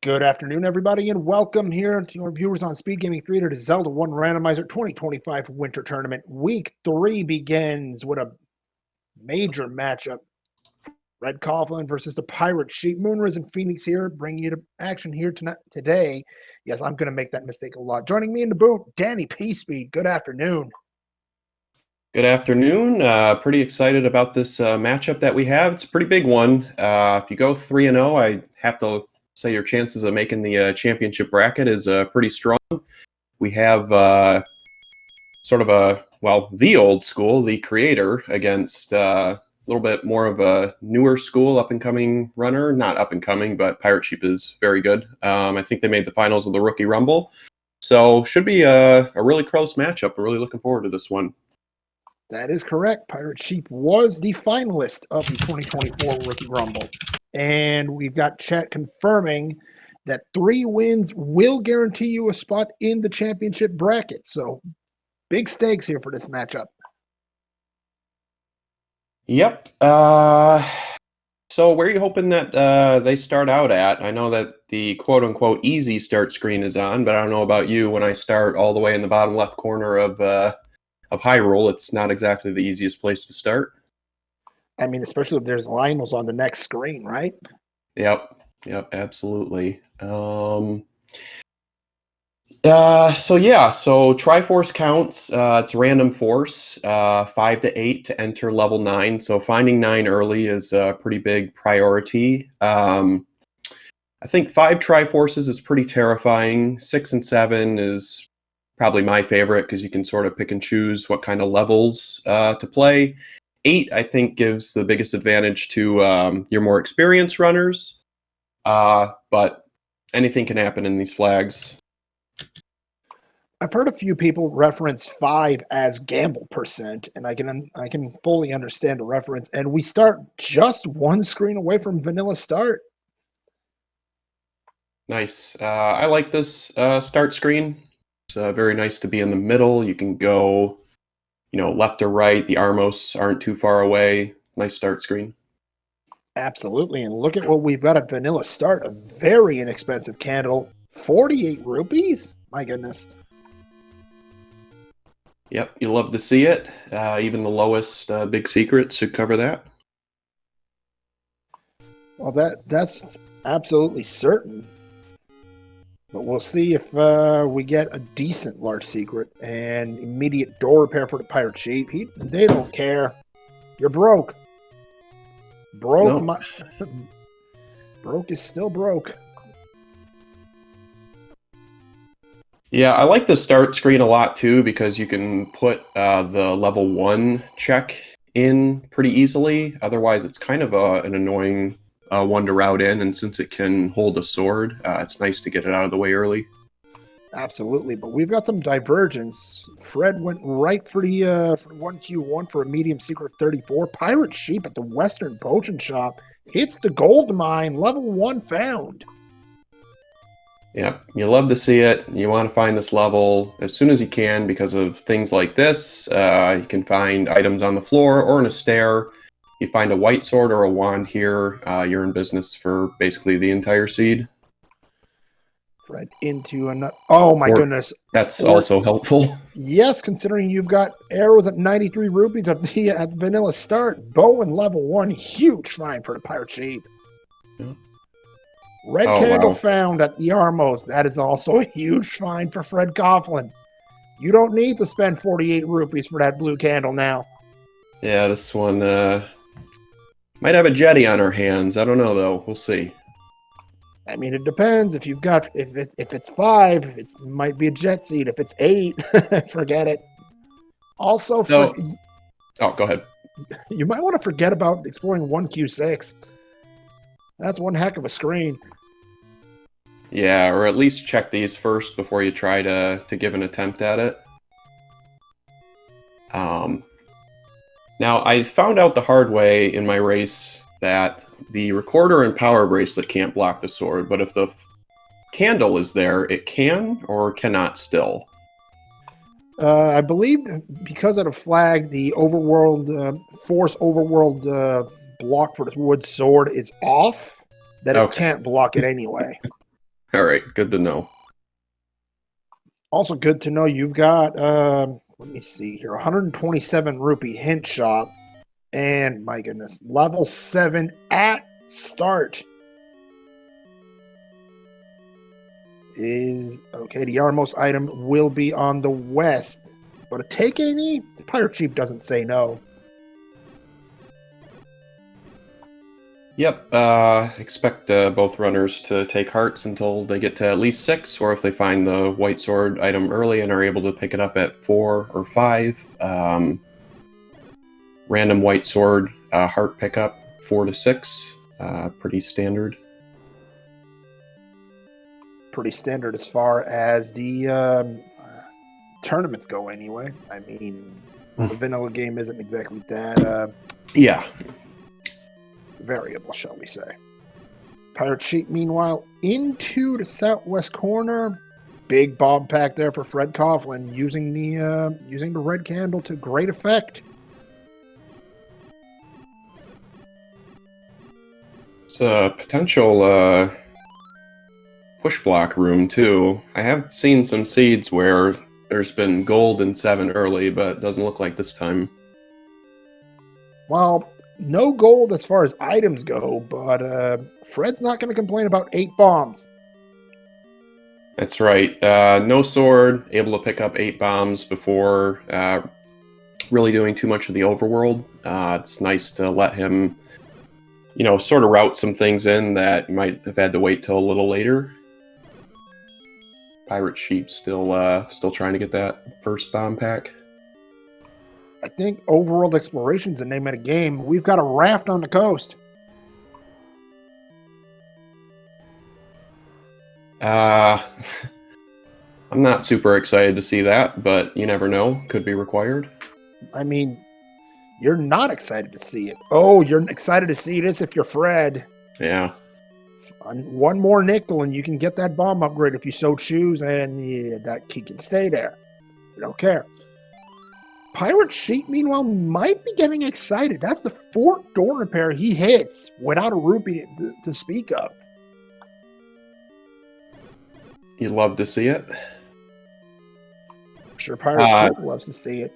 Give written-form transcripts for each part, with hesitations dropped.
Good afternoon, everybody, and welcome here to our viewers on SpeedGaming 3 to the Zelda 1 Randomizer 2025 Winter Tournament. Week 3 begins with a major matchup. Red Coughlin versus the Pirate Sheep. Moonrise and Phoenix here, bringing you to action here tonight, today. Yes, I'm going to make that mistake a lot. Joining me in the booth, Danny P. Speed. Good afternoon. Good afternoon. Pretty excited about this matchup that we have. It's a pretty big one. If you go 3-0, I have to say your chances of making the championship bracket is pretty strong. We have sort of the old school, the creator, against a little bit more of a newer school, up-and-coming runner. Not up-and-coming, but Pirate Sheep is very good. I think they made the finals of the Rookie Rumble. So should be a really close matchup. I'm really looking forward to this one. That is correct. Pirate Sheep was the finalist of the 2024 Rookie Rumble. And we've got chat confirming that 3 wins will guarantee you a spot in the championship bracket. So big stakes here for this matchup. Yep. So where are you hoping that they start out at? I know that the quote-unquote easy start screen is on, but I don't know about you. When I start all the way in the bottom left corner of Hyrule, it's not exactly the easiest place to start. I mean, especially if there's Lionel's on the next screen, right? Yep, absolutely. So Triforce counts. It's random force, 5 to 8 to enter level 9. So finding 9 early is a pretty big priority. I think 5 Triforces is pretty terrifying. 6 and 7 is probably my favorite because you can sort of pick and choose what kind of levels to play. 8, I think, gives the biggest advantage to your more experienced runners, but anything can happen in these flags. I've heard a few people reference 5 as gamble percent, and I can fully understand the reference. And we start just 1 screen away from vanilla start. Nice. I like this start screen. It's very nice to be in the middle. You can go, left or right. The Armos aren't too far away. Nice start screen. Absolutely. And look at what we've got at vanilla start. A very inexpensive candle. 48 rupees? My goodness. Yep, you love to see it. Even the lowest big secret should cover that. Well, that's absolutely certain. But we'll see if we get a decent large secret and immediate door repair for the Pirate Sheep. They don't care. You're broke. Broke. No. Broke is still broke. Yeah, I like the start screen a lot too because you can put the level 1 check in pretty easily. Otherwise, it's kind of an annoying one to route in, and since it can hold a sword, it's nice to get it out of the way early. Absolutely, but we've got some divergence. Fred went right for the 1Q1 for a medium secret 34. Pirate Sheep at the Western Potion Shop hits the gold mine, level 1 found. Yep, you love to see it. You want to find this level as soon as you can because of things like this. You can find items on the floor or in a stair. You find a white sword or a wand here, you're in business for basically the entire seed. Right into another. Oh my goodness. That's also helpful. Yes, considering you've got arrows at 93 rupees at vanilla start. Bow and level 1, huge find for the Pirate Sheep. Yeah. Red candle found at the Armos. That is also a huge find for Fred Coughlin. You don't need to spend 48 rupees for that blue candle now. Yeah, this one might have a jetty on our hands. I don't know though. We'll see. I mean, it depends. If it's 5, it might be a jet seed. If it's 8, forget it. Also, go ahead. You might want to forget about exploring 1Q6. That's one heck of a screen. Yeah, or at least check these first before you try to give an attempt at it. Now, I found out the hard way in my race that the recorder and power bracelet can't block the sword, but if the candle is there, it can or cannot still. I believe because of the flag, the overworld force overworld block for the wood sword is off. that it Okay. can't block it anyway. All right. Good to know. Also good to know you've got, let me see here, 127 rupee hint shop. And my goodness, level 7 at start is okay. The outermost item will be on the west, but a take any? The Pirate Sheep doesn't say no. Yep. Expect both runners to take hearts until they get to at least 6, or if they find the white sword item early and are able to pick it up at 4 or 5. Random white sword heart pickup 4 to 6. Pretty standard. Pretty standard as far as the tournaments go, anyway. I mean, the vanilla game isn't exactly that Yeah. variable, shall we say. Pirate Sheep, meanwhile, into the southwest corner. Big bomb pack there for fcoughlin, using the red candle to great effect. It's a potential push block room too. I have seen some seeds where there's been gold in 7 early, but it doesn't look like this time. Well, no gold as far as items go, but Fred's not going to complain about 8 bombs. That's right. No sword, able to pick up 8 bombs before really doing too much of the overworld. It's nice to let him, sort of route some things in that you might have had to wait till a little later. Pirate Sheep still trying to get that first bomb pack. I think overworld exploration is the name of the game. We've got a raft on the coast. I'm not super excited to see that, but you never know. Could be required. I mean, you're not excited to see it. Oh, you're excited to see this if you're Fred. Yeah. One more nickel and you can get that bomb upgrade if you so choose, and yeah, that key can stay there. We don't care. Pirate Sheep, meanwhile, might be getting excited. That's the 4th door repair he hits without a rupee to speak of. You'd love to see it. I'm sure Pirate Sheep loves to see it.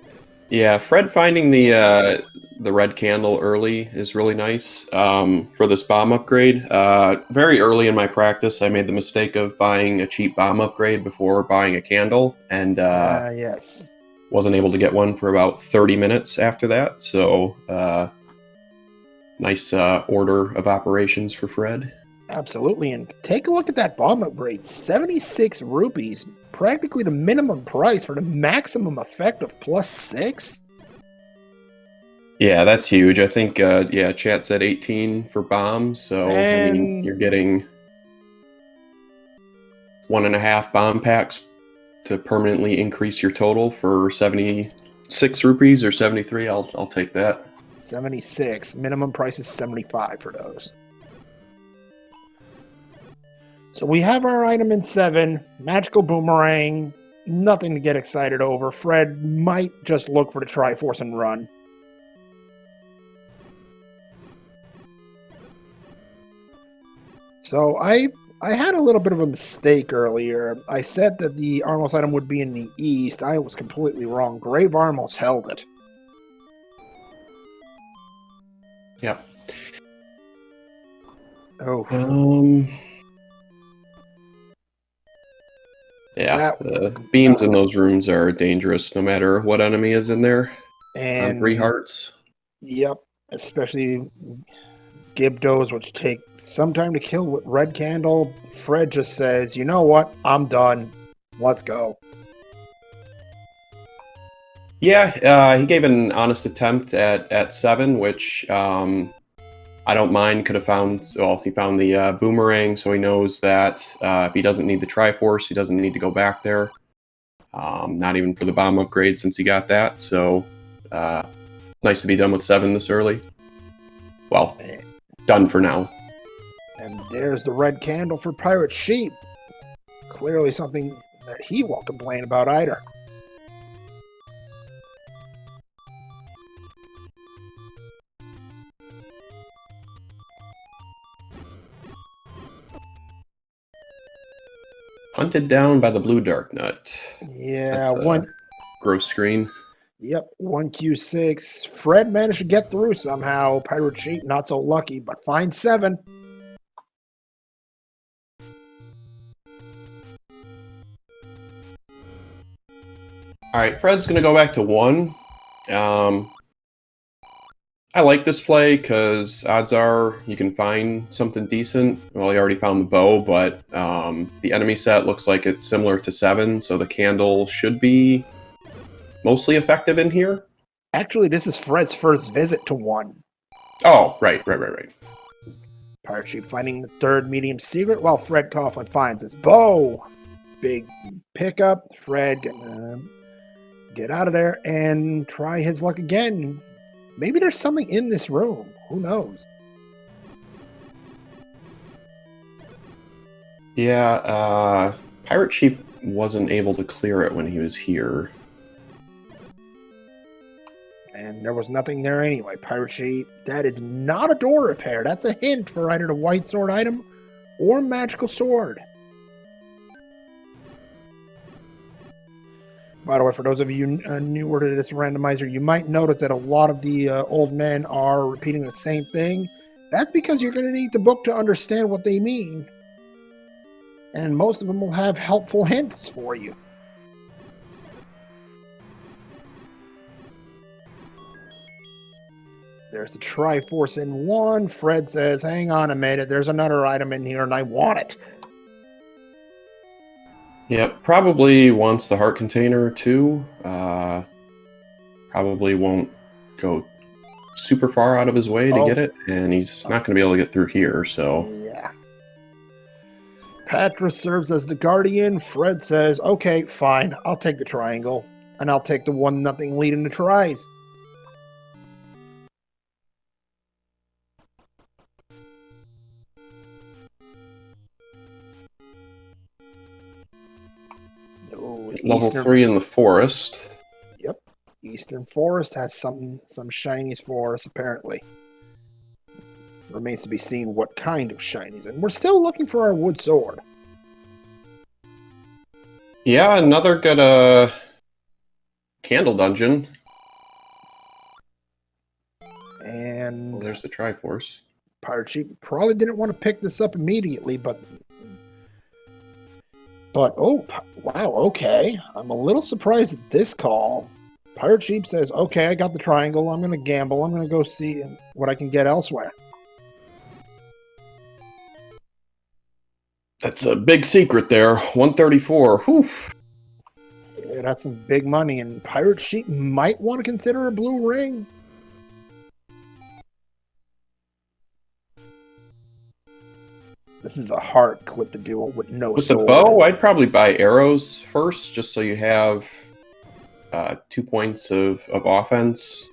Yeah, Fred finding the red candle early is really nice for this bomb upgrade. Very early in my practice, I made the mistake of buying a cheap bomb upgrade before buying a candle, and Yes, wasn't able to get one for about 30 minutes after that. So nice order of operations for Fred. absolutely. And take a look at that bomb upgrade. 76 rupees, practically the minimum price for the maximum effect of +6. Yeah, that's huge. I think, chat said 18 for bombs. So, I mean, And you're getting 1.5 bomb packs to permanently increase your total for 76 rupees or 73. I'll take that. 76. Minimum price is 75 for those. So we have our item in 7. Magical Boomerang. Nothing to get excited over. Fred might just look for the Triforce and run. So I had a little bit of a mistake earlier. I said that the Armos item would be in the east. I was completely wrong. Grave Armos held it. Yep. Oh. Yeah, the beams in those rooms are dangerous no matter what enemy is in there. And 3 hearts. Yep, especially Gibdos, which take some time to kill with red candle. Fred just says, you know what? I'm done. Let's go. Yeah, he gave an honest attempt at 7, which I don't mind. Could have found, well, he found the boomerang, so he knows that if he doesn't need the Triforce, he doesn't need to go back there. Not even for the bomb upgrade since he got that. So nice to be done with 7 this early. Well, done for now. And there's the red candle for Pirate Sheep. Clearly something that he won't complain about either. Hunted down by the blue dark nut. Yeah, That's a gross screen. Yep, 1Q6. Fred managed to get through somehow. Pirate Sheep, not so lucky, but fine 7. All right, Fred's going to go back to 1. I like this play because odds are you can find something decent. Well, you already found the bow, but the enemy set looks like it's similar to 7, so the candle should be mostly effective in here. Actually, this is Fred's first visit to 1. Oh, right. Pirate Sheep finding the 3rd medium secret while Fred Coughlin finds his bow. Big pickup. Fred gonna get out of there and try his luck again. Maybe there's something in this room. Who knows? Yeah, Pirate Sheep wasn't able to clear it when he was here. And there was nothing there anyway. Pirate Sheep, that is not a door repair. That's a hint for either the white sword item or magical sword. By the way, for those of you newer to this randomizer, you might notice that a lot of the old men are repeating the same thing. That's because you're going to need the book to understand what they mean. And most of them will have helpful hints for you. There's a Triforce in 1. Fred says, hang on a minute, there's another item in here and I want it. Yep, probably wants the heart container too. Probably won't go super far out of his way to get it, and he's not going to be able to get through here, so... Yeah. Patra serves as the guardian. Fred says, okay, fine, I'll take the triangle, and I'll take the 1-0 lead in the tries. Level 3 in the forest. Yep. Eastern Forest has some shinies for us, apparently. Remains to be seen what kind of shinies. And we're still looking for our wood sword. Yeah, another good candle dungeon. And there's the Triforce. Pirate Sheep probably didn't want to pick this up immediately, but oh, wow, okay. I'm a little surprised at this call. Pirate Sheep says, okay, I got the triangle. I'm going to gamble. I'm going to go see what I can get elsewhere. That's a big secret there. 134. Whew. Yeah, that's some big money, and Pirate Sheep might want to consider a blue ring. This is a hard clip to do with no sword. With the bow, I'd probably buy arrows first, just so you have 2 points of offense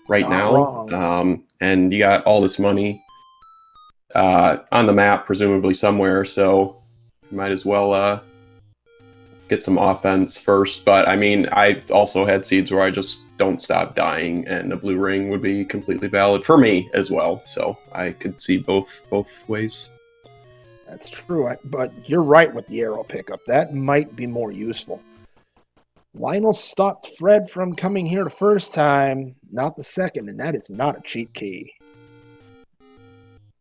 right now. And you got all this money on the map, presumably somewhere, so you might as well get some offense first. But, I mean, I also had seeds where I just don't stop dying, and a blue ring would be completely valid for me as well. So I could see both ways. That's true, but you're right with the arrow pickup. That might be more useful. Lionel stopped Fred from coming here the first time, not the second, and that is not a cheat key.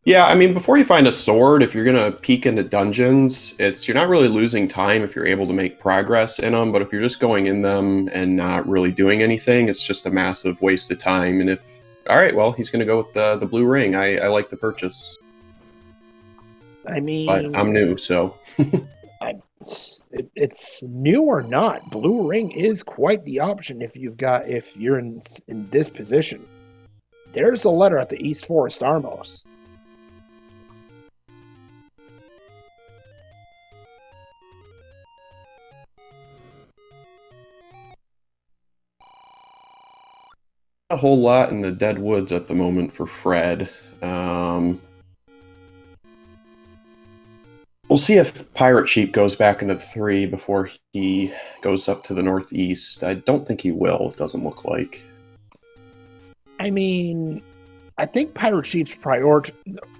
Yeah, I mean, before you find a sword, if you're going to peek into dungeons, you're not really losing time if you're able to make progress in them, but if you're just going in them and not really doing anything, it's just a massive waste of time. And all right, well, he's going to go with the blue ring. I like the purchase. I mean, but I'm new, so it's new or not. Blue ring is quite the option if you're in this position. There's a letter at the East Forest Armos. a whole lot in the dead woods at the moment for Fred. We'll see if Pirate Sheep goes back into 3 before he goes up to the northeast. I don't think he will, it doesn't look like. I mean, I think Pirate Sheep's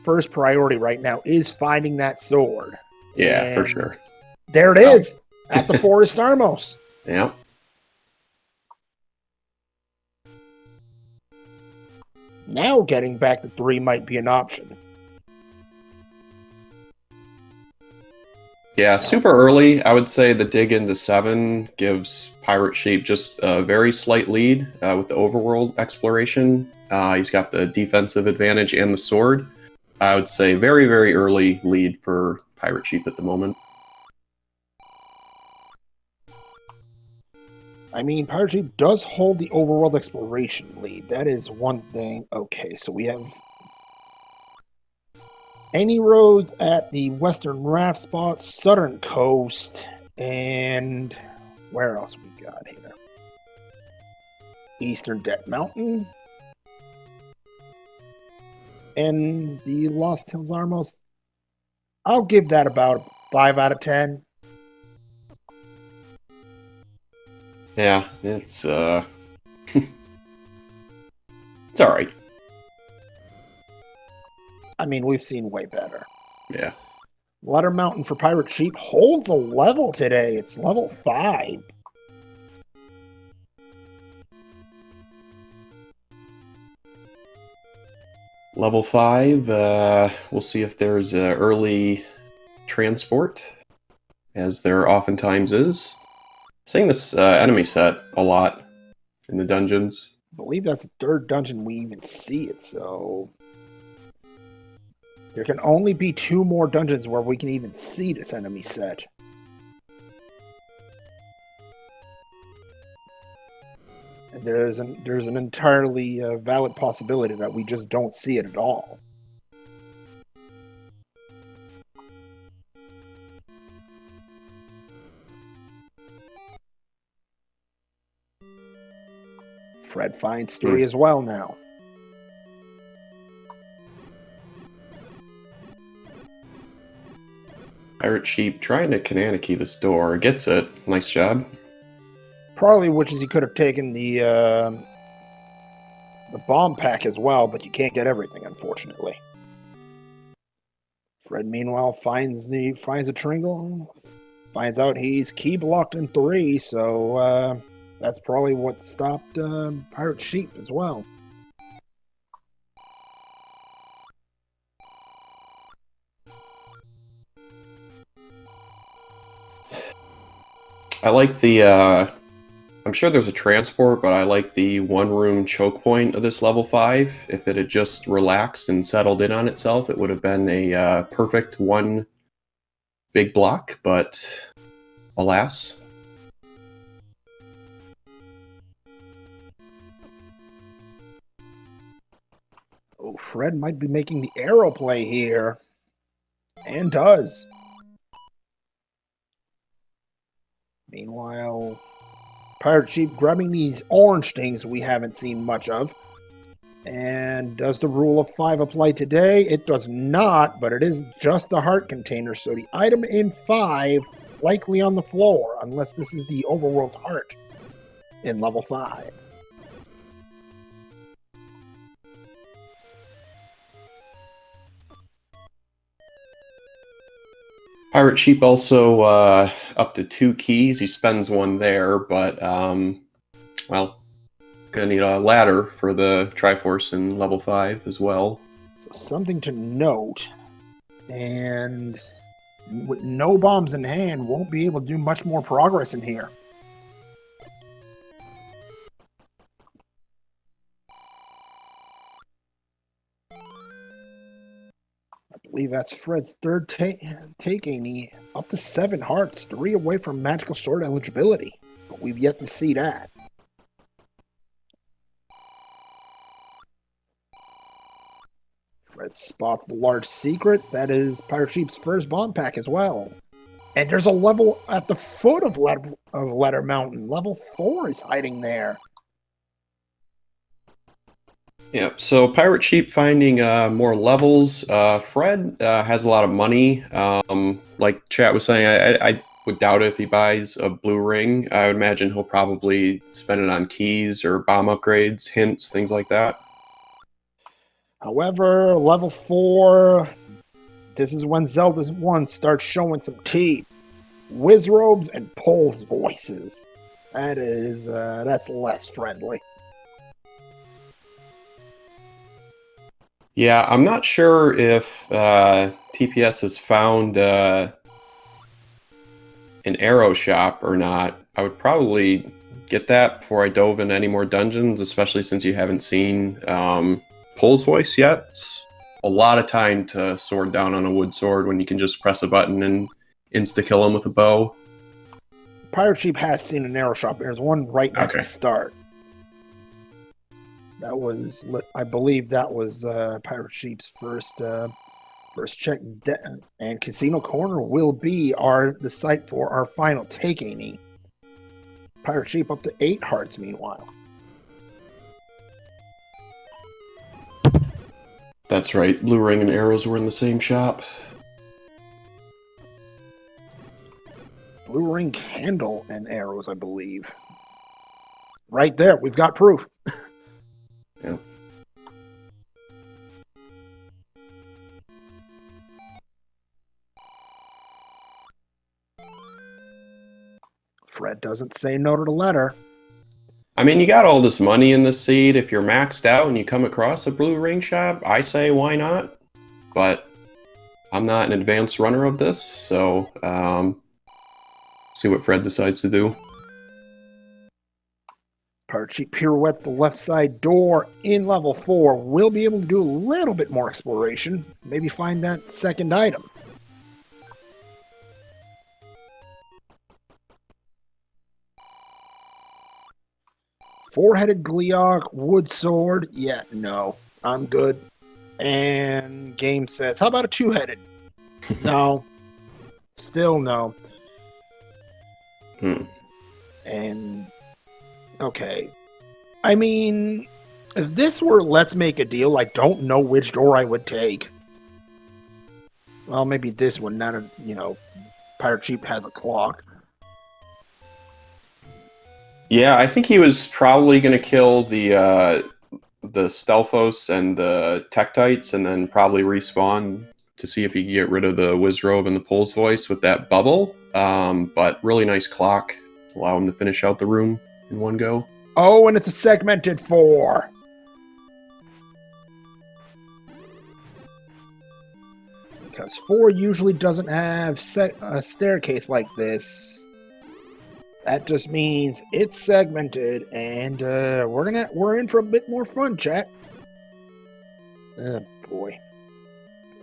first priority right now is finding that sword. Yeah, for sure. There it is, at the Forest Starmost. Yeah. Now getting back to 3 might be an option. Yeah, super early. I would say the dig into 7 gives Pirate Sheep just a very slight lead with the overworld exploration. He's got the defensive advantage and the sword. I would say very, very early lead for Pirate Sheep at the moment. I mean, Pirate Sheep does hold the overworld exploration lead. That is one thing. Okay, so we have any roads at the western raft spot, southern coast, and where else we got here? Eastern Dead Mountain. And the Lost Hills Armos. I'll give that about a 5 out of 10. Yeah, it's it's all right. I mean, we've seen way better. Yeah. Letter Mountain for Pirate Sheep holds a level today. It's level 5. Level 5, we'll see if there's early transport, as there oftentimes is. Seeing this enemy set a lot in the dungeons. I believe that's the 3rd dungeon we even see it, so there can only be 2 more dungeons where we can even see this enemy set. And there's an entirely valid possibility that we just don't see it at all. Fred finds 3 as well now. Pirate Sheep trying to Kananaki this door. Gets it. Nice job. Probably wishes he could have taken the bomb pack as well, but you can't get everything, unfortunately. Fred, meanwhile, finds a Tringle, finds out he's key blocked in 3, so that's probably what stopped Pirate Sheep as well. I like the I'm sure there's a transport, but I like the one-room choke point of this level 5. If it had just relaxed and settled in on itself, it would have been a perfect one big block, but alas. Oh, Fred might be making the arrow play here. And does. Meanwhile, Pirate Sheep grabbing these orange things we haven't seen much of. And does the rule of 5 apply today? It does not, but it is just the heart container, so the item in 5 likely on the floor, unless this is the overworld heart in level 5. Pirate Sheep also up to 2 keys. He spends one there, but, well, gonna need a ladder for the Triforce in level 5 as well. So something to note, and with no bombs in hand, won't be able to do much more progress in here. I believe that's Fred's 3rd taking. He up to 7 hearts, 3 away from magical sword eligibility, but we've yet to see that. Fred spots the large secret. That is Pirate Sheep's first bomb pack as well. And there's a level at the foot of Letter Mountain. Level 4 is hiding there. Yeah, so Pirate Sheep finding more levels. Fred has a lot of money. Like chat was saying, I would doubt it if he buys a blue ring. I would imagine he'll probably spend it on keys or bomb upgrades, hints, things like that. However, level 4, this is when Zelda 1 starts showing some teeth. Wizrobes and Pole's voices. That's less friendly. Yeah, I'm not sure if TPS has found an arrow shop or not. I would probably get that before I dove into any more dungeons, especially since you haven't seen Pole's voice yet. It's a lot of time to sword down on a wood sword when you can just press a button and insta-kill him with a bow. Pirate Sheep has seen an arrow shop. There's one right next to start. That was, I believe, that was Pirate Sheep's first check. And Casino Corner will be the site for our final taking. Pirate Sheep up to 8 hearts. Meanwhile, that's right. Blue Ring and arrows were in the same shop. Blue Ring candle and arrows, I believe. Right there, we've got proof. Yeah. Fred doesn't say no to the letter. I mean, you got all this money in this seed. If you're maxed out and you come across a blue ring shop, I say why not? But I'm not an advanced runner of this, so see what Fred decides to do. Pirate Sheep pirouette the left side door in level 4. We'll be able to do a little bit more exploration. Maybe find that second item. Four-headed Gleeok, wood sword. Yeah, no, I'm good. And game says, how about a two-headed? No. Still no. And okay. I mean, if this were let's make a deal, I don't know which door I would take. Well, maybe this one, not a, Pirate Sheep has a clock. Yeah, I think he was probably going to kill the Stelphos and the Tektites and then probably respawn to see if he could get rid of the Wizrobe and the Pole's voice with that bubble. But really nice clock. Allow him to finish out the room in one go. Oh, and it's a segmented 4. Because 4 usually doesn't have a staircase like this. That just means it's segmented, and we're in for a bit more fun, chat. Oh boy,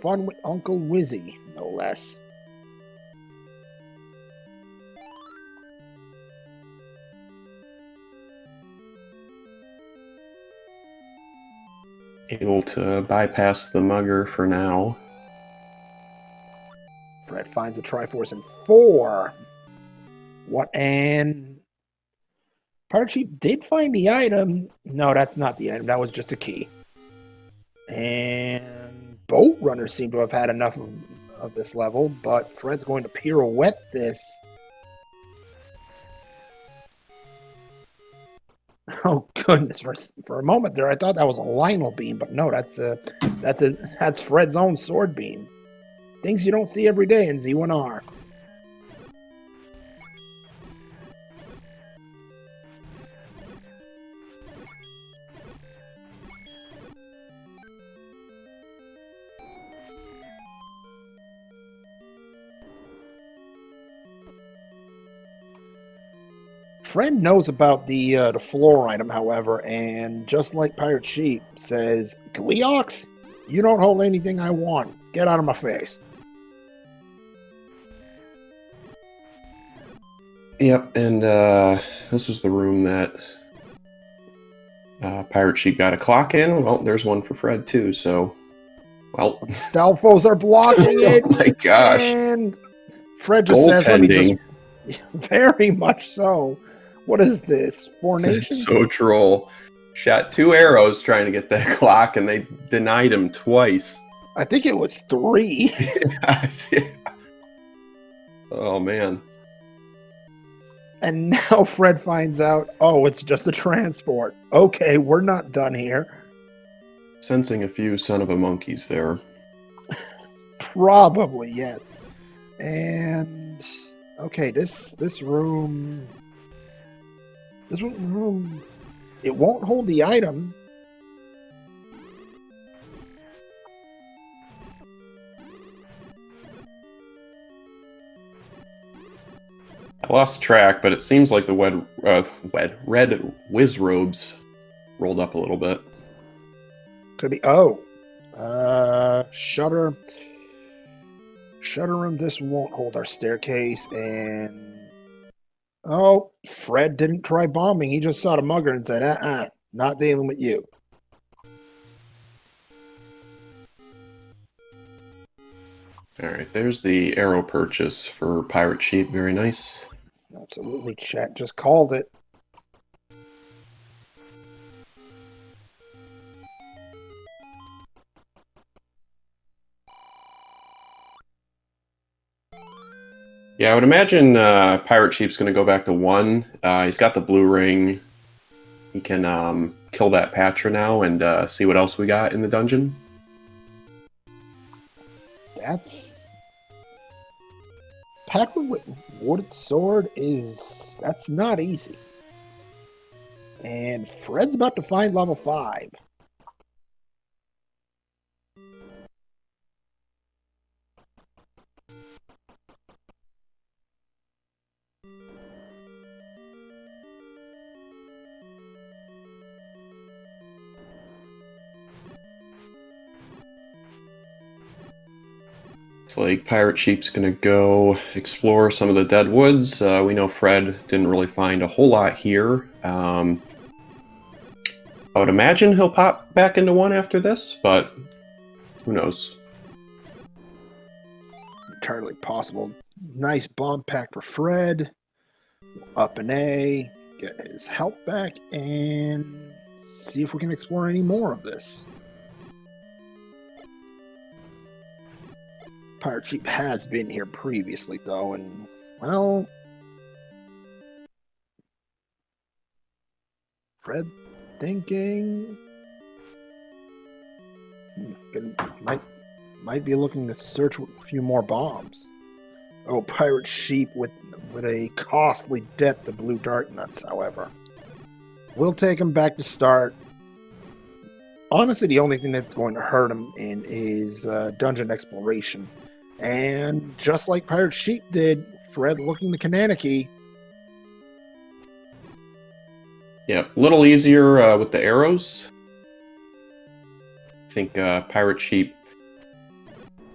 fun with Uncle Wizzy, no less. Able to bypass the mugger for now. Fred finds a Triforce in 4. What, and Pirate Sheep did find the item. No, that's not the item. That was just a key. And Boat Runners seem to have had enough of this level, but Fred's going to pirouette this. Oh goodness! For a moment there, I thought that was a Lionel beam, but no, that's Fred's own sword beam. Things you don't see every day in Z1R. Fred knows about the floor item, however, and just like Pirate Sheep says, Gleeox, you don't hold anything I want. Get out of my face. Yep, and this was the room that Pirate Sheep got a clock in. Well, there's one for Fred too, so... Well... Stelphos are blocking it! Oh my gosh! And Fred just says, let me just... Goaltending. Very much so. What is this? 4 Nations? So troll. Shot 2 arrows trying to get that clock, and they denied him twice. I think it was 3. Oh, man. And now Fred finds out, oh, it's just a transport. Okay, we're not done here. Sensing a few son of a monkeys there. Probably, yes. And Okay, this room, it won't hold the item. I lost track, but it seems like the red whiz robes rolled up a little bit. Could be. Shutter room. This won't hold our staircase. And Fred didn't try bombing. He just saw the mugger and said, not dealing with you. All right, there's the arrow purchase for Pirate Sheep. Very nice. Absolutely, chat just called it. Yeah, I would imagine Pirate Sheep's going to go back to 1. He's got the blue ring. He can kill that Patra now and see what else we got in the dungeon. That's... Patra with wooded sword that's not easy. And Fred's about to find level 5. Like Pirate Sheep's gonna go explore some of the dead woods. We know Fred didn't really find a whole lot here. I would imagine he'll pop back into 1 after this, but who knows? Entirely possible. Nice bomb pack for Fred. Up an A, get his health back, and see if we can explore any more of this. Pirate Sheep has been here previously, though, and, well... Fred thinking... Might be looking to search a few more bombs. Oh, Pirate Sheep with a costly depth of blue dart nuts, however. We'll take him back to start. Honestly, the only thing that's going to hurt him is dungeon exploration. And just like Pirate Sheep did, Fred looking the Kananaki. Yeah, a little easier with the arrows. I think Pirate Sheep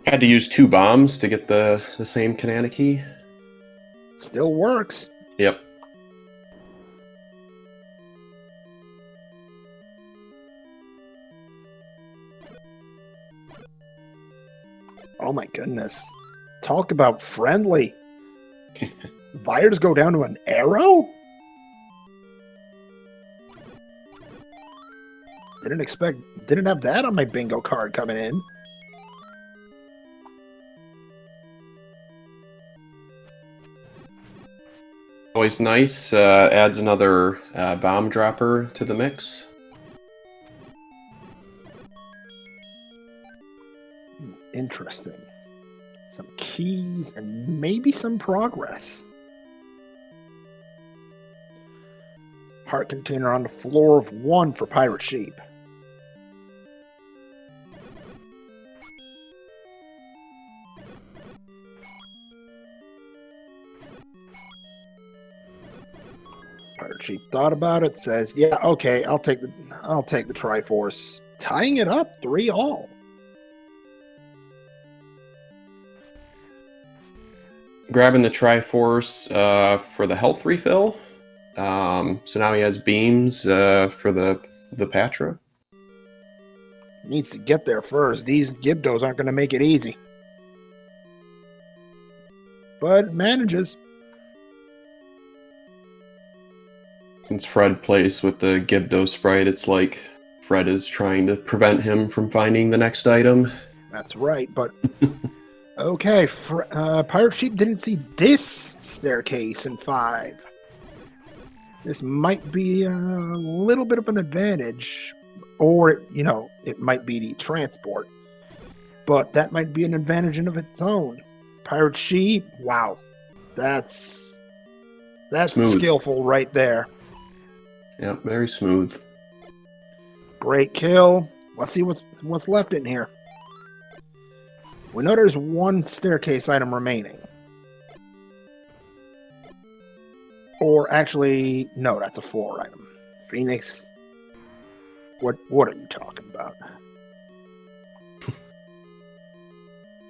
had to use 2 bombs to get the same Kananaki. Still works. Yep. Oh my goodness. Talk about friendly. Viters go down to an arrow? Didn't have that on my bingo card coming in. Always nice. Adds another bomb dropper to the mix. Interesting. Some keys and maybe some progress. Heart container on the floor of 1 for Pirate Sheep. Pirate Sheep thought about it, says, "Yeah, okay, I'll take the Triforce." Tying it up 3-all. Grabbing the Triforce for the health refill. So now he has beams for the Patra. Needs to get there first. These Gibdos aren't going to make it easy. But manages. Since Fred plays with the Gibdo sprite, it's like Fred is trying to prevent him from finding the next item. That's right, but... Okay, Pirate Sheep didn't see this staircase in 5. This might be a little bit of an advantage, or, it might be the transport, but that might be an advantage in of its own. Pirate Sheep, wow. That's Smooth. skillful right there. Yep, very smooth. Great kill. Let's see what's left in here. We know there's one staircase item remaining. Or actually, no, that's a 4 item. Phoenix, what are you talking about?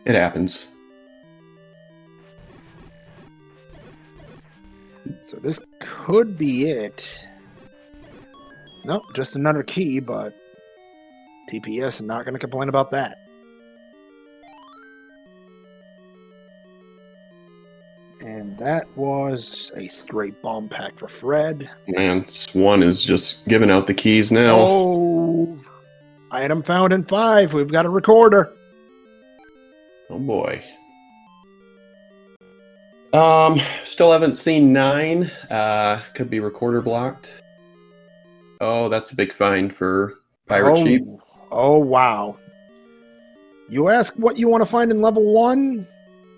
It happens. So this could be it. Nope, just another key, but TPS not going to complain about that. And that was a straight bomb pack for Fred. Man, this one is just giving out the keys now. Oh, item found in 5. We've got a recorder. Oh boy. Still haven't seen 9. Could be recorder blocked. Oh, that's a big find for Pirate Sheep. Oh, wow. You ask what you want to find in level 1?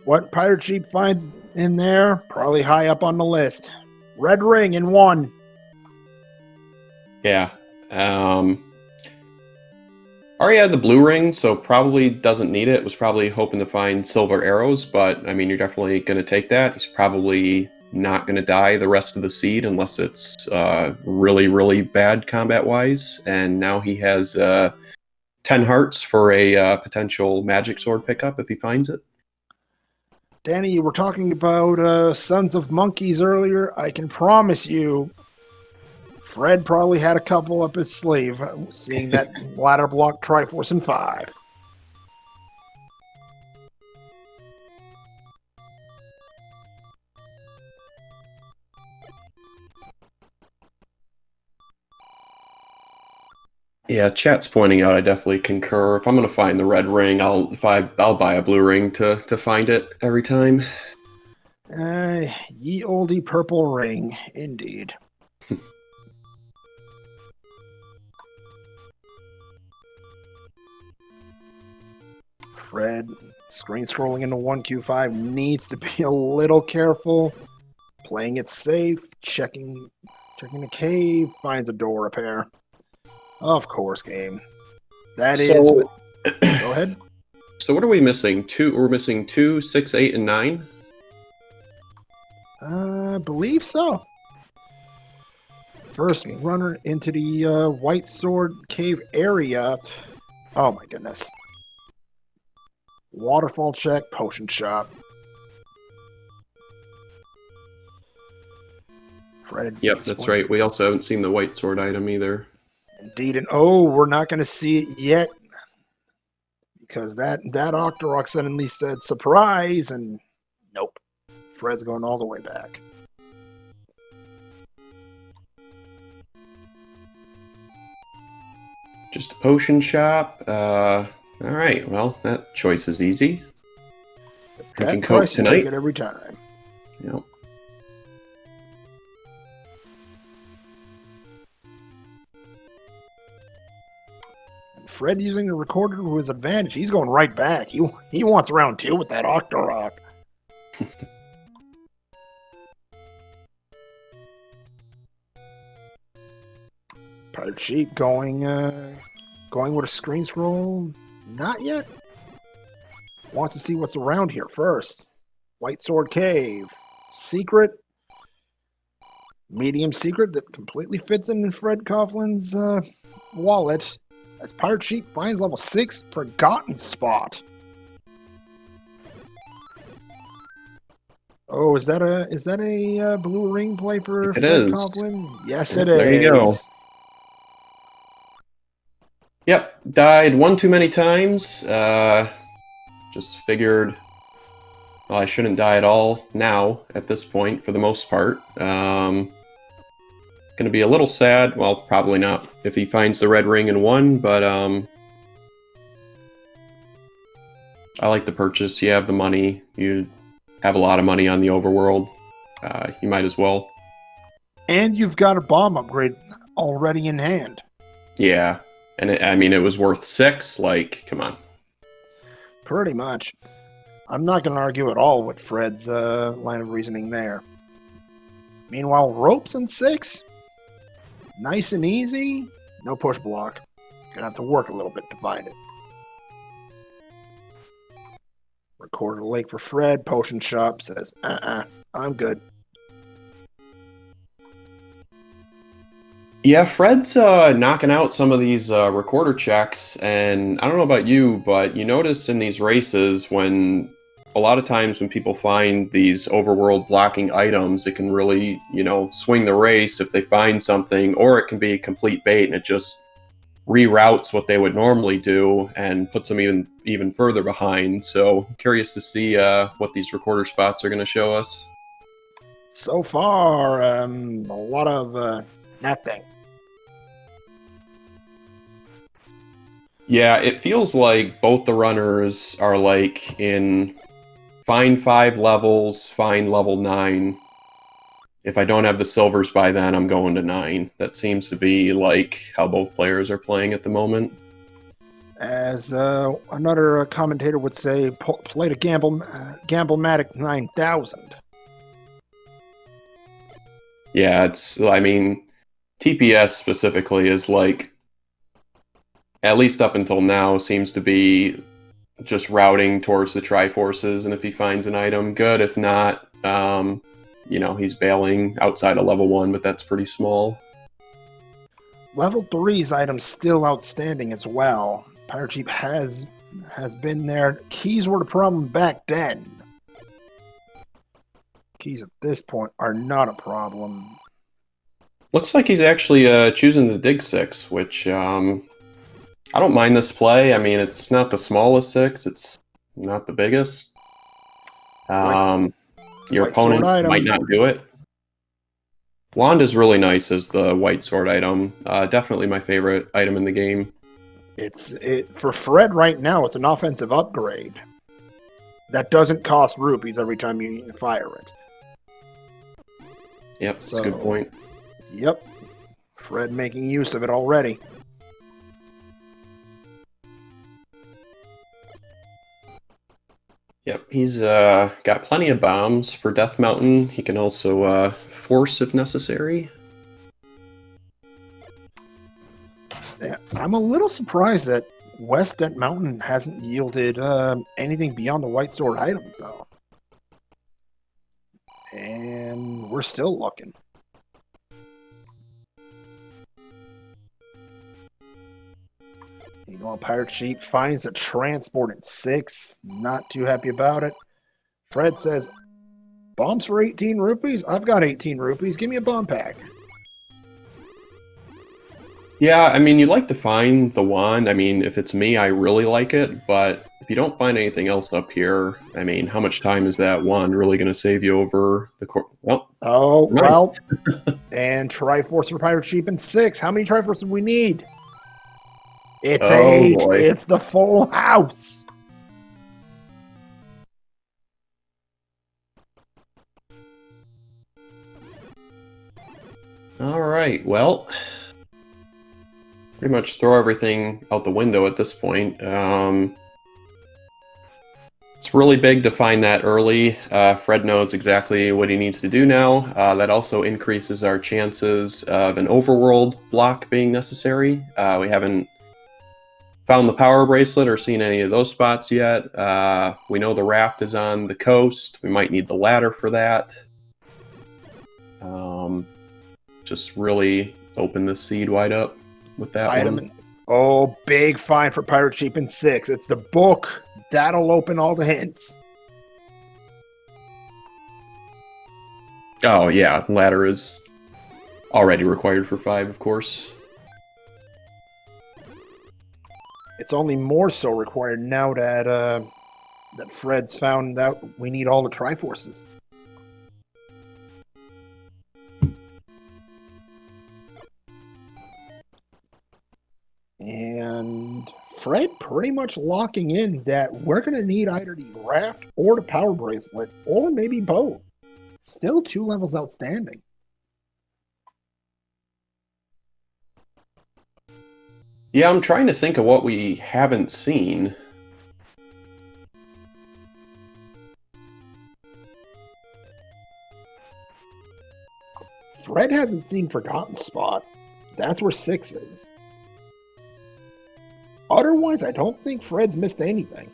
What Pirate Sheep finds in there? Probably high up on the list. Red ring in 1. Yeah. Already had the blue ring, so probably doesn't need it. Was probably hoping to find silver arrows, but I mean, you're definitely going to take that. He's probably not going to die the rest of the seed unless it's really, really bad combat-wise. And now he has 10 hearts for a potential magic sword pickup if he finds it. Danny, you were talking about Sons of Monkeys earlier. I can promise you, Fred probably had a couple up his sleeve, seeing that ladder block Triforce in 5. Yeah, chat's pointing out. I definitely concur. If I'm gonna find the red ring, I'll buy a blue ring to find it every time. Ye olde purple ring, indeed. Fred, screen scrolling into 1Q5, needs to be a little careful. Playing it safe, checking the cave, finds a door repair. Of course, game. That is. Go ahead. So what are we missing? We're missing 2, 6, 8, and 9? I believe so. First runner into the White Sword Cave area. Oh my goodness. Waterfall check, potion shop. Fred. Yep, that's right. We also haven't seen the White Sword item either. Indeed, and we're not going to see it yet because that Octorok suddenly said surprise, and nope, Fred's going all the way back. Just a potion shop. All right, well, that choice is easy. Drinking Coke tonight. Take it every time. Yep. Fred using the recorder to his advantage. He's going right back. He wants round 2 with that Octorok. Pirate Sheep going with a screen scroll. Not yet. Wants to see what's around here first. White Sword Cave. Secret. Medium secret that completely fits in Fred Coughlin's wallet. As Pirate Sheep finds level 6 Forgotten Spot. Oh, is that a blue ring play for Fred Coughlin? Yes, it is. There you go. Yep, died one too many times. Just figured, well, I shouldn't die at all now at this point for the most part. Going to be a little sad. Well, probably not if he finds the red ring in 1, but I like the purchase. You have the money. You have a lot of money on the overworld. You might as well. And you've got a bomb upgrade already in hand. Yeah, and it was worth 6. Like, come on. Pretty much. I'm not going to argue at all with Fred's line of reasoning there. Meanwhile, ropes and 6, nice and easy, no push block. Gonna have to work a little bit to find it. Recorder lake for Fred. Potion shop says, I'm good. Yeah, Fred's knocking out some of these recorder checks, and I don't know about you, but you notice in these races when a lot of times when people find these overworld blocking items, it can really, swing the race if they find something, or it can be complete bait and it just reroutes what they would normally do and puts them even further behind. So curious to see what these recorder spots are going to show us. So far, a lot of nothing. Yeah, it feels like both the runners are like in fine 5 levels, fine level 9. If I don't have the silvers by then, I'm going to 9. That seems to be like how both players are playing at the moment. As another commentator would say, play to Gamble-matic 9000. Yeah, TPS specifically is like, at least up until now, seems to be just routing towards the Triforces, and if he finds an item, good. If not, he's bailing outside of level 1, but that's pretty small. Level 3's items still outstanding as well. PirateSheep has been there. Keys were the problem back then. Keys at this point are not a problem. Looks like he's actually choosing the Dig 6, which I don't mind this play. I mean, it's not the smallest 6. It's not the biggest. Your opponent might not do it. Wand is really nice as the white sword item. Definitely my favorite item in the game. For Fred right now, it's an offensive upgrade. That doesn't cost rupees every time you fire it. Yep, that's a good point. Yep. Fred making use of it already. Yep, he's got plenty of bombs for Death Mountain. He can also force if necessary. Yeah, I'm a little surprised that West Death Mountain hasn't yielded anything beyond the white sword item, though. And we're still looking. PirateSheep finds a transport at 6. Not too happy about it. Fred says, bombs for 18 rupees? I've got 18 rupees. Give me a bomb pack. Yeah, I mean, you like to find the wand. I mean, if it's me, I really like it. But if you don't find anything else up here, I mean, how much time is that wand really going to save you over the course? Well, and Triforce for PirateSheep in 6. How many Triforces do we need? It's 8. Boy. It's the full house. All right. Well, pretty much throw everything out the window at this point. It's really big to find that early. Fred knows exactly what he needs to do now. That also increases our chances of an overworld block being necessary. We haven't found the power bracelet or seen any of those spots yet. We know the raft is on the coast. We might need the ladder for that. Just really open the seed wide up with that one. Oh, big find for PirateSheep in 6. It's the book. That'll open all the hints. Oh, yeah. Ladder is already required for 5, of course. It's only more so required now that that Fred's found out we need all the Triforces. And Fred pretty much locking in that we're going to need either the raft or the power bracelet, or maybe both. Still 2 levels outstanding. Yeah, I'm trying to think of what we haven't seen. Fred hasn't seen Forgotten Spot. That's where 6 is. Otherwise, I don't think Fred's missed anything.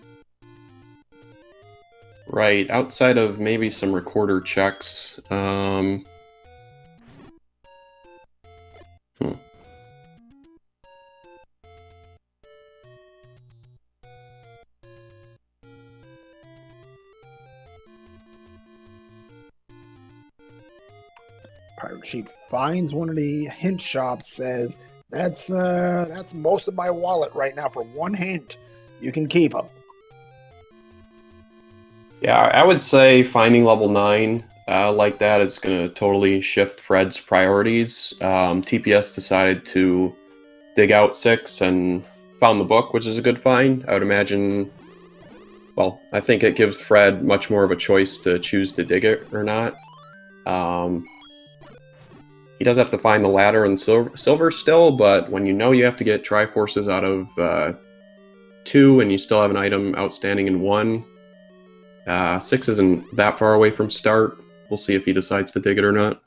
Right, outside of maybe some recorder checks. Pirate Sheep finds one of the hint shops, says, that's most of my wallet right now for one hint. You can keep them. Yeah, I would say finding level 9 like that is going to totally shift Fred's priorities. TPS decided to dig out 6 and found the book, which is a good find. I would imagine, well, I think it gives Fred much more of a choice to choose to dig it or not. He does have to find the ladder and silver still, but when you know you have to get Triforces out of 2 and you still have an item outstanding in 1, 6 isn't that far away from start. We'll see if he decides to dig it or not.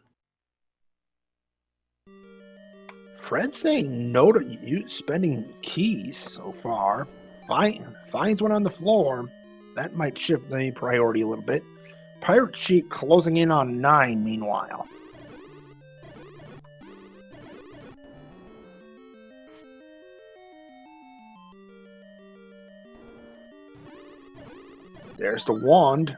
Fred's saying no to you spending keys so far. Finds one on the floor. That might shift the priority a little bit. Pirate Sheep closing in on 9, meanwhile. There's the wand.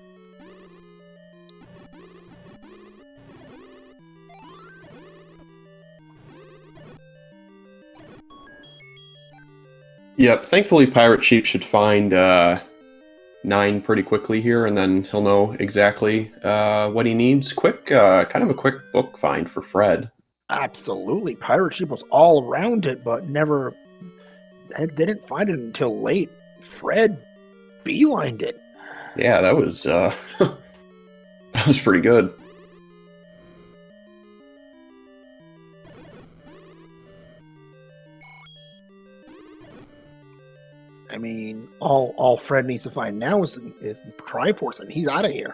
Yep, thankfully Pirate Sheep should find 9 pretty quickly here, and then he'll know exactly what he needs. Kind of a quick book find for Fred. Absolutely. Pirate Sheep was all around it, but never didn't find it until late. Fred beelined it. Yeah, that was that was pretty good. I mean, all Fred needs to find now is Triforce, and he's out of here.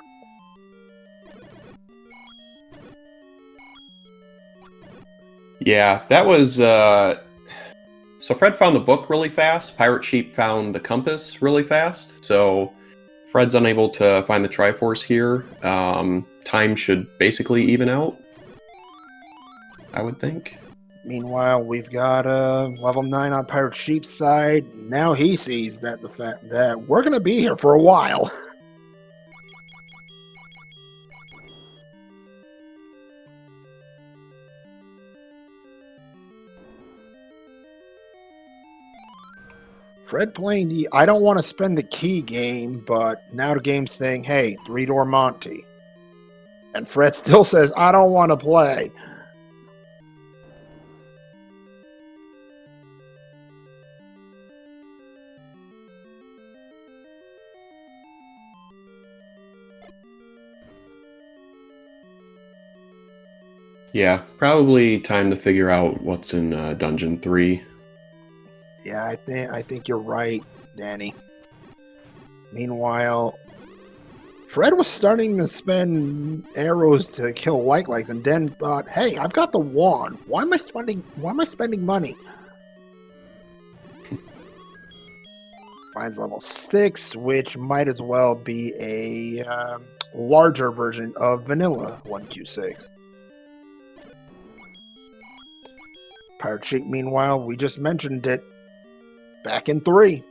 Yeah, that was so Fred found the book really fast. Pirate Sheep found the compass really fast. So Fred's unable to find the Triforce here. Time should basically even out, I would think. Meanwhile, we've got level 9 on Pirate Sheep's side. Now he sees that the fact that we're going to be here for a while. Fred playing the I don't want to spend the key game, but now the game's saying, hey, 3-door Monty. And Fred still says, I don't want to play. Yeah, probably time to figure out what's in Dungeon 3. Yeah, I think you're right, Danny. Meanwhile, Fred was starting to spend arrows to kill Likes, and then thought, "Hey, I've got the wand. Why am I spending money?" Finds level 6, which might as well be a larger version of vanilla 1Q6. Pirate Sheep, meanwhile, we just mentioned it. Back in 3.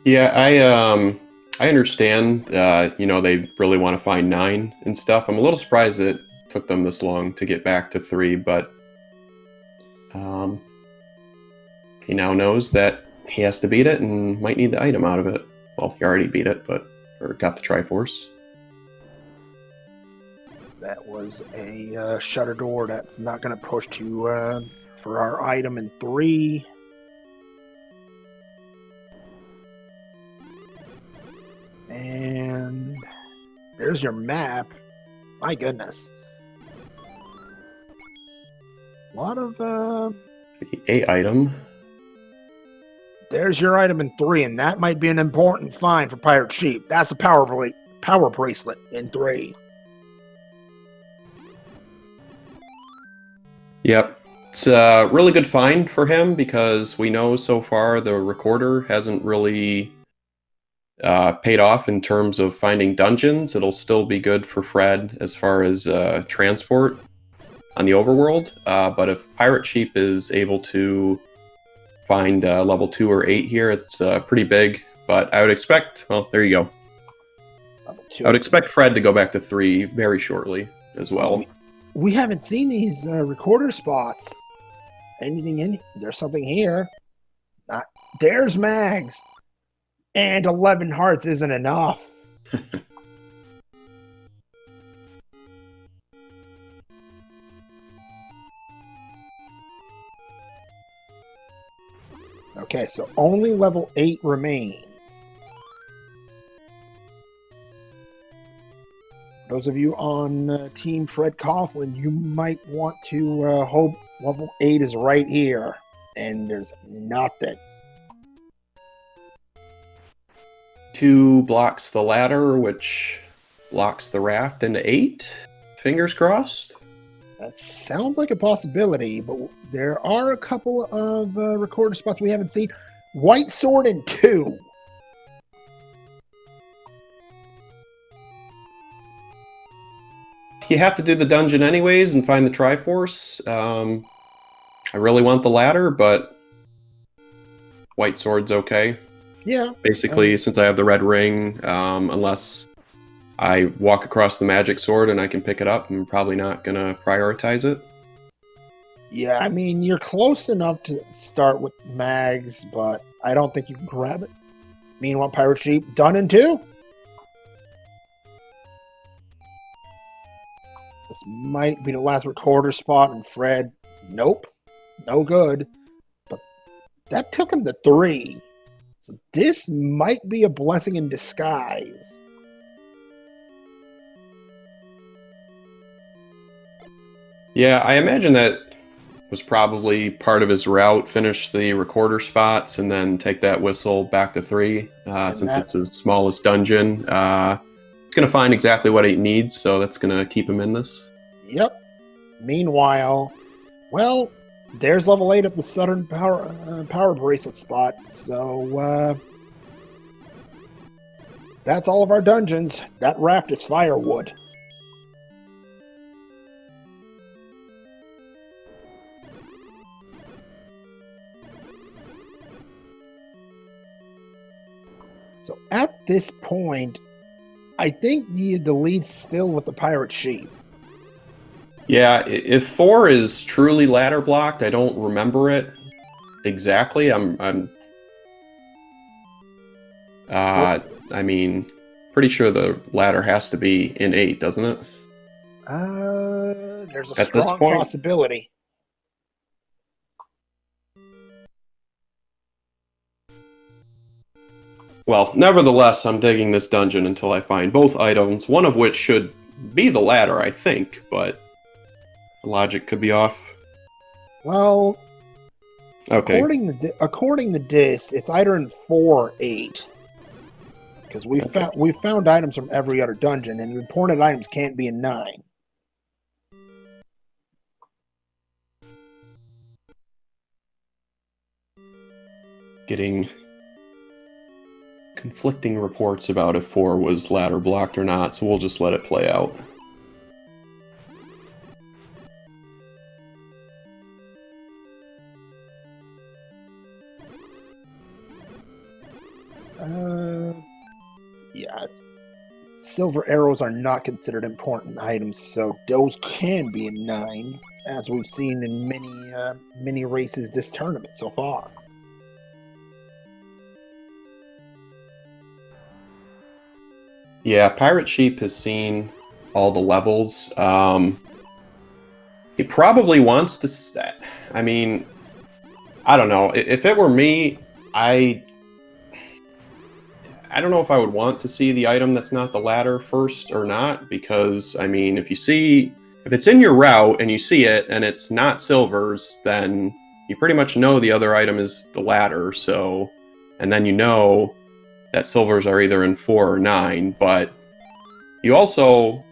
Yeah, I understand. They really want to find 9 and stuff. I'm a little surprised it took them this long to get back to 3, but he now knows that he has to beat it and might need the item out of it. Well, he already beat it, or got the Triforce. That was a shutter door that's not going to push to for our item in 3. And there's your map. My goodness. A lot of A item. There's your item in 3, and that might be an important find for Pirate Sheep. That's a power bracelet in 3. Yep. It's a really good find for him because we know so far the recorder hasn't really paid off in terms of finding dungeons. It'll still be good for Fred as far as transport on the overworld. But if Pirate Sheep is able to find level 2 or 8 here, it's pretty big. But I would expect, well, there you go. I would expect Fred to go back to 3 very shortly as well. We haven't seen these recorder spots. Anything in? There's something here. There's Mags. And 11 hearts isn't enough. Okay, so only level 8 remains. Those of you on Team Fred Coughlin, you might want to hope level 8 is right here. And there's nothing. 2 blocks the ladder, which blocks the raft into 8. Fingers crossed. That sounds like a possibility, but there are a couple of recorder spots we haven't seen. White Sword in 2. You have to do the dungeon anyways and find the Triforce. I really want the ladder, but White Sword's okay. Yeah. Basically, since I have the red ring, unless I walk across the magic sword and I can pick it up, I'm probably not going to prioritize it. Yeah, I mean, you're close enough to start with Mags, but I don't think you can grab it. Meanwhile, Pirate Sheep, done in 2. This might be the last recorder spot, and Fred, nope, no good. But that took him to 3. So this might be a blessing in disguise. Yeah, I imagine that was probably part of his route. Finish the recorder spots and then take that whistle back to 3. Since it's his smallest dungeon, he's going to find exactly what he needs, so that's going to keep him in this. Yep. Meanwhile, well, there's level 8 at the Southern Power Bracelet spot, so that's all of our dungeons. That raft is firewood. So at this point, I think the lead's still with the Pirate Sheep. Yeah, if 4 is truly ladder blocked, I don't remember it exactly. I mean, pretty sure the ladder has to be in 8, doesn't it? There's a strong possibility. Well, nevertheless, I'm digging this dungeon until I find both items, one of which should be the ladder, I think, but the logic could be off. Well, okay. According to this, it's either in 4 or 8. Because we found items from every other dungeon, and reported items can't be in 9. Getting conflicting reports about if 4 was ladder blocked or not, so we'll just let it play out. Yeah. Silver arrows are not considered important items, so those can be in 9, as we've seen in many races this tournament so far. Yeah, Pirate Sheep has seen all the levels. He probably wants to... I mean, I don't know. If it were me, I don't know if I would want to see the item that's not the ladder first or not, because, I mean, if it's in your route and you see it and it's not silvers, then you pretty much know the other item is the ladder, so and then you know that silvers are either in 4 or 9, but you also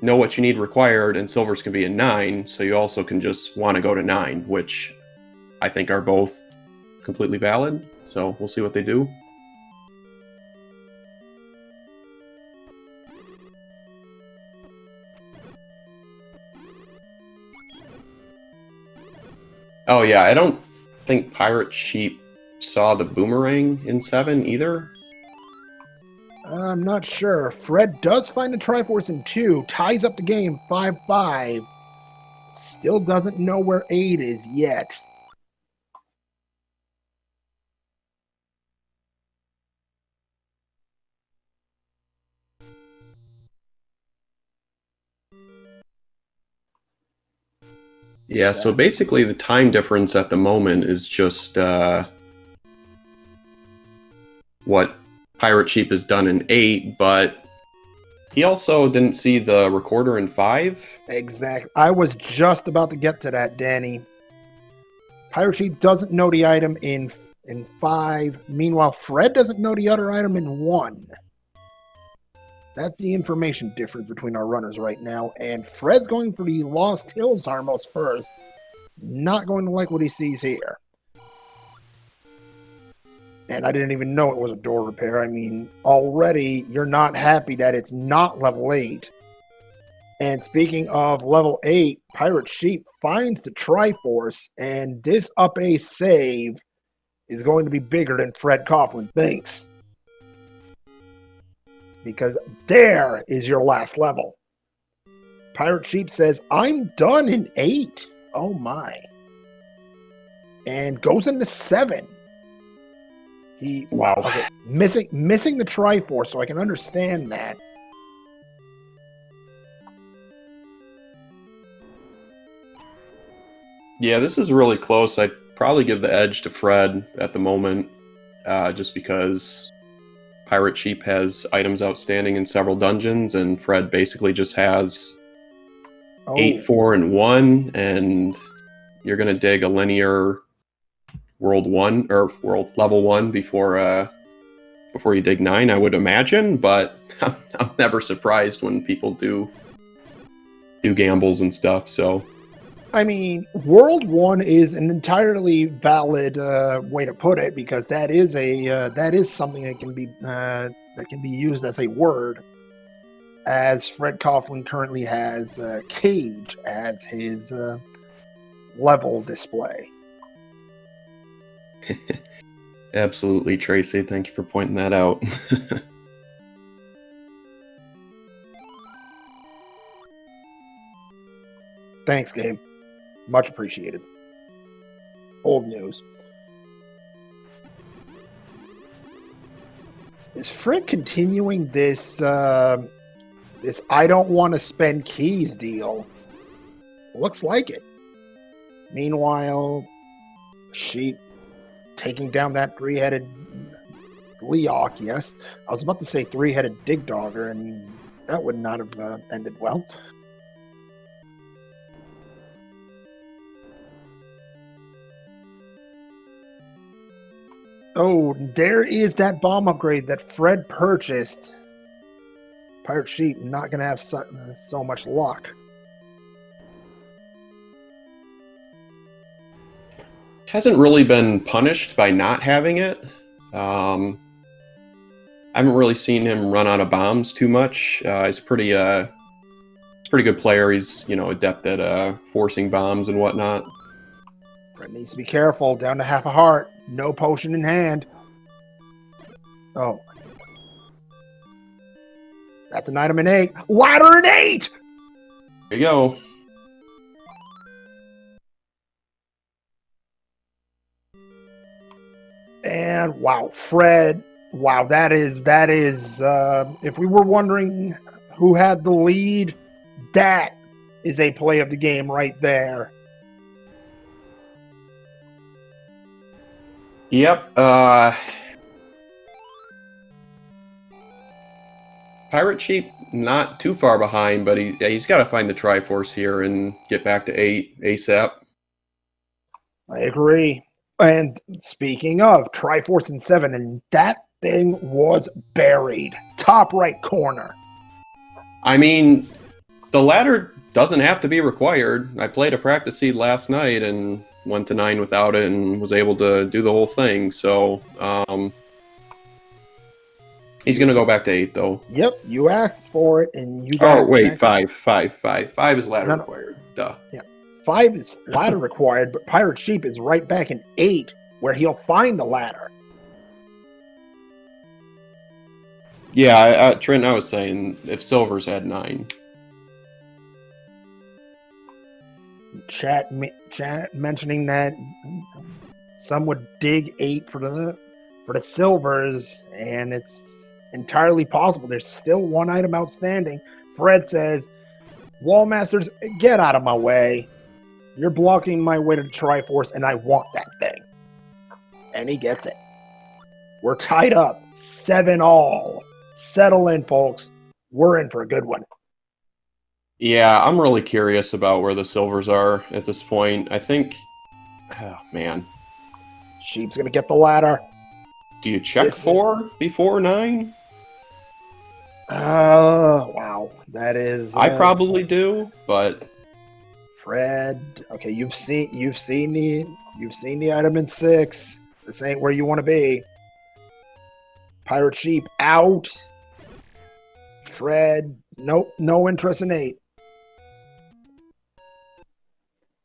know what you need required, and silvers can be in 9, so you also can just want to go to 9, which I think are both completely valid, so we'll see what they do. Oh yeah, I don't think ThePirateSheep saw the boomerang in 7 either. I'm not sure. Fred does find a Triforce in 2, ties up the game 5-5. Still doesn't know where 8 is yet. Yeah, so basically the time difference at the moment is just what ThePirateSheep has done in 8, but he also didn't see the recorder in 5. Exactly. I was just about to get to that, Danny. Pirate Sheep doesn't know the item in 5. Meanwhile, Fred doesn't know the other item in 1. That's the information difference between our runners right now. And Fred's going for the Lost Hills Armos first. Not going to like what he sees here. And I didn't even know it was a door repair. I mean, already you're not happy that it's not level 8. And speaking of level 8, Pirate Sheep finds the Triforce, and this up A save is going to be bigger than Fred Coughlin thinks. Because there is your last level. Pirate Sheep says, I'm done in 8. Oh my. And goes into 7. Wow. Okay, missing the Triforce, so I can understand that. Yeah, this is really close. I'd probably give the edge to Fred at the moment, just because Pirate Sheep has items outstanding in several dungeons, and Fred basically just has 8, 4, and 1, and you're going to dig a linear world 1 or world level 1 before you dig 9, I would imagine, but I'm never surprised when people do gambles and stuff, so... I mean, World 1 is an entirely valid way to put it, because that is something that can be used as a word. As Fred Coughlin currently has Cage as his level display. Absolutely, Tracy. Thank you for pointing that out. Thanks, Gabe. Much appreciated. Old news. Is Fred continuing this this I don't want to spend keys deal? Looks like it. Meanwhile, Sheep taking down that 3-headed Leok, yes. I was about to say 3-headed Dig Dogger, and that would not have ended well. Oh, there is that bomb upgrade that Fred purchased. Pirate Sheep not going to have so much luck. Hasn't really been punished by not having it. I haven't really seen him run out of bombs too much. He's pretty good player. He's adept at forcing bombs and whatnot. Fred needs to be careful. Down to half a heart. No potion in hand. Oh my goodness. That's an item in 8. Ladder in 8! There you go. And wow, Fred. Wow, that is if we were wondering who had the lead, that is a play of the game right there. Yep. Pirate Sheep not too far behind, but he's got to find the Triforce here and get back to 8 ASAP. I agree. And speaking of, Triforce in 7, and that thing was buried. Top right corner. I mean, the ladder doesn't have to be required. I played a practice seed last night and went to 9 without it and was able to do the whole thing. So, he's going to go back to 8, though. Yep, you asked for it, and you got it. Wait, 5 is ladder required. Duh. Yeah, 5 is ladder required, but Pirate Sheep is right back in 8, where he'll find the ladder. Yeah, Trent, I was saying if Silver's had 9. Chat mentioning that some would dig 8 for the Silvers, and it's entirely possible. There's still one item outstanding. Fred says, Wallmasters, get out of my way. You're blocking my way to the Triforce, and I want that thing. And he gets it. We're tied up. 7-all. Settle in, folks. We're in for a good one. Yeah, I'm really curious about where the Silvers are at this point. I think... Oh, man. Sheep's going to get the ladder. Do you check 4 before 9? Wow. That is... I probably do, but... Fred, okay, you've seen the item in 6. This ain't where you want to be. Pirate Sheep out. Fred, nope, no interest in 8.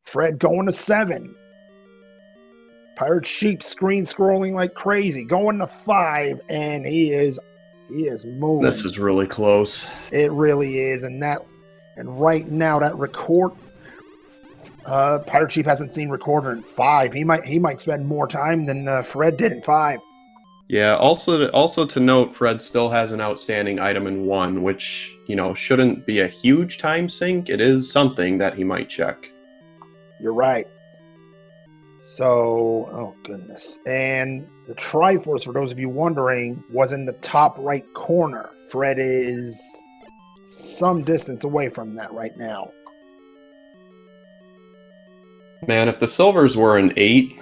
Fred going to 7. Pirate Sheep screen scrolling like crazy, going to 5, and he is moving. This is really close. It really is, and right now that record. Pirate Sheep hasn't seen Recorder in 5. He might spend more time than Fred did in 5. Yeah. Also to note, Fred still has an outstanding item in 1, which shouldn't be a huge time sink. It is something that he might check. You're right. So, oh goodness, and the Triforce, for those of you wondering, was in the top right corner. Fred is some distance away from that right now. Man, if the Silvers were an 8,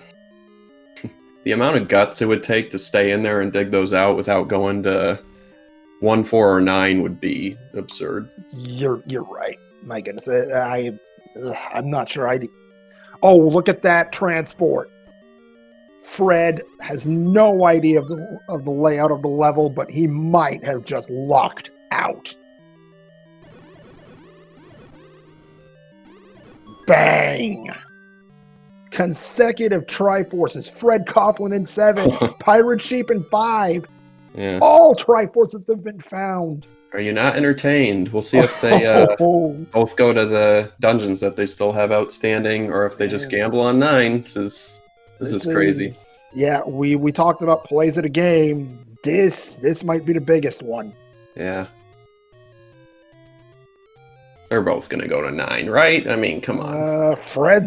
the amount of guts it would take to stay in there and dig those out without going to 1, 4, or 9 would be absurd. You're right. My goodness, I'm not sure I'd... Oh, look at that transport. Fred has no idea of the layout of the level, but he might have just locked out. Bang! Consecutive Triforces. Fred Coughlin in 7, Pirate Sheep in 5. Yeah. All Triforces have been found. Are you not entertained? We'll see if they both go to the dungeons that they still have outstanding, or if they just gamble on 9. This is crazy. Yeah, we talked about plays of the game. This might be the biggest one. Yeah. They're both going to go to 9, right? I mean, come on. Fred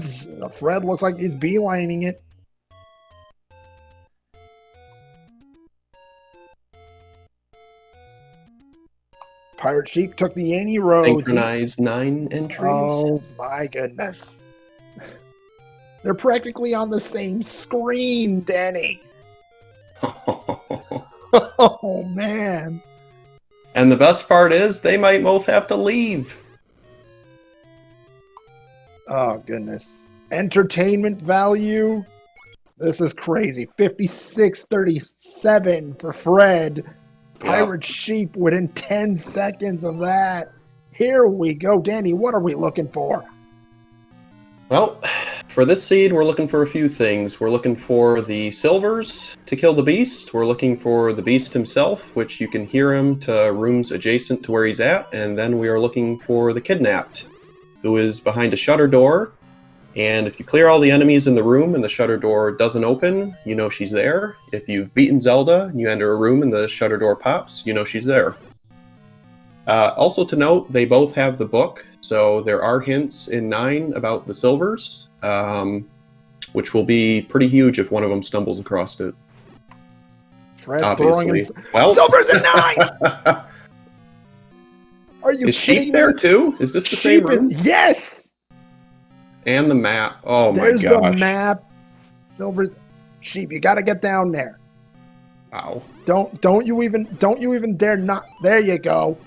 looks like he's beelining it. Pirate Sheep took the Annie Rose. Synchronized 9 entries. Oh my goodness. They're practically on the same screen, Danny. Oh man. And the best part is they might both have to leave. Oh goodness. Entertainment value. This is crazy. 56.37 for Fred. Pirate Sheep within 10 seconds of that. Here we go. Danny, what are we looking for? Well, for this seed, we're looking for a few things. We're looking for the Silvers to kill the Beast. We're looking for the Beast himself, which you can hear him to rooms adjacent to where he's at. And then we are looking for the Kidnapped, who is behind a shutter door. And if you clear all the enemies in the room and the shutter door doesn't open, you know she's there. If you've beaten Zelda and you enter a room and the shutter door pops, you know she's there. Also to note, they both have the book, so there are hints in 9 about the Silvers, which will be pretty huge if one of them stumbles across it. Fred obviously. Silvers at 9! Are you Is kidding Sheep there me? too? Is this the same room? Yes! And the map. Oh my gosh. There's the map. Silvers. Sheep, you got to get down there. Wow. Don't you even dare not. There you go.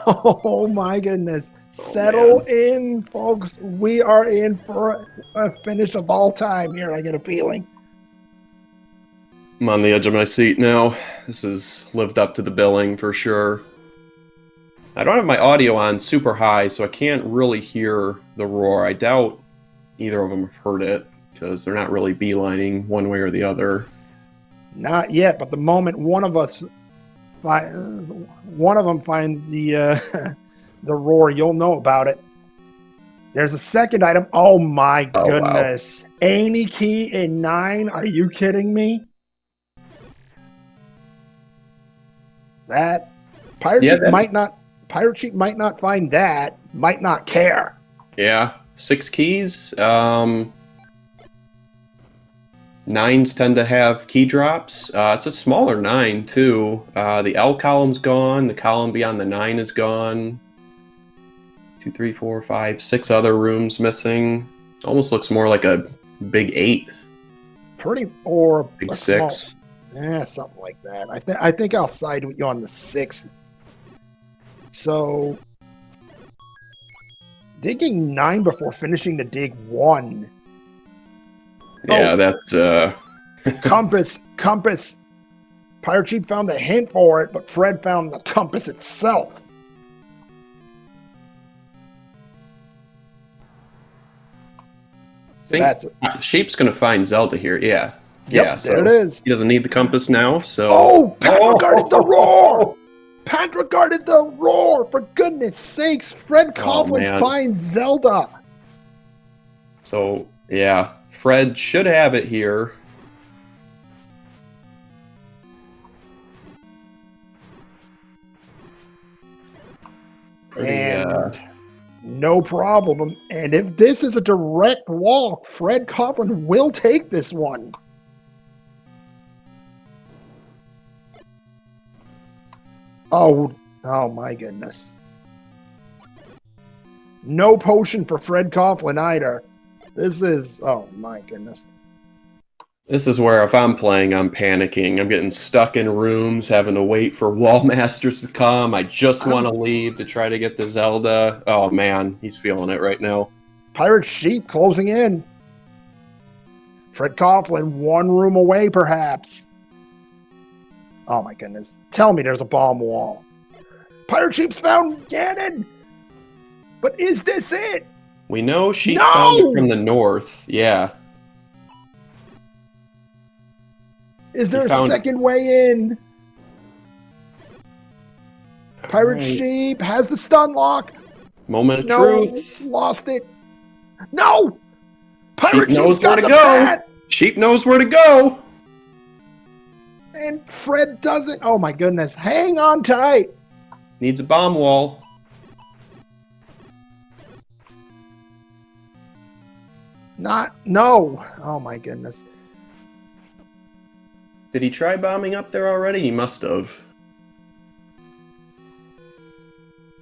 Oh my goodness. Settle in, folks. We are in for a finish of all time here, I get a feeling. I'm on the edge of my seat now. This has lived up to the billing for sure. I don't have my audio on super high, so I can't really hear the roar. I doubt either of them have heard it, because they're not really beelining one way or the other. Not yet, but the moment one of them finds the the roar, you'll know about it. There's a second item. Oh my goodness. Wow. Any key in 9? Are you kidding me? That PirateSheep might not find that, might not care. Yeah, 6 keys. 9s tend to have key drops. It's a smaller 9 too. The L column's gone. The column beyond the 9 is gone. 2, 3, 4, 5, 6 other rooms missing. Almost looks more like a big 8. Or big a 6. Small, something like that. I think I'll side with you on the 6. So digging 9 before finishing the dig 1. Yeah, that's compass. PirateSheep found the hint for it, but Fred found the compass itself. So that's it. Sheep's gonna find Zelda here. Yeah. Yep, yeah. So there it is. He doesn't need the compass now. So. Oh, Pat regarded the roar. Pat regarded the roar. For goodness sakes, Fred Coughlin finds Zelda. So yeah, Fred should have it here. No problem. And if this is a direct walk, Fred Coughlin will take this one. Oh my goodness. No potion for Fred Coughlin either. This is, oh my goodness. This is where if I'm playing, I'm panicking. I'm getting stuck in rooms, having to wait for wall masters to come. I just want to leave to try to get the Zelda. Oh man, he's feeling it right now. PirateSheep closing in. Fred Coughlin, 1 room away perhaps. Oh my goodness. Tell me there's a bomb wall. PirateSheep's found Ganon. But is this it? We know Sheep found it from the north. Yeah. Is there a second way in? PirateSheep has the stun lock. Moment of truth. Lost it. No! PirateSheep's got the pad. Sheep knows where to go. And Fred doesn't. Oh my goodness. Hang on tight. Needs a bomb wall. No. Oh my goodness. Did he try bombing up there already? He must have.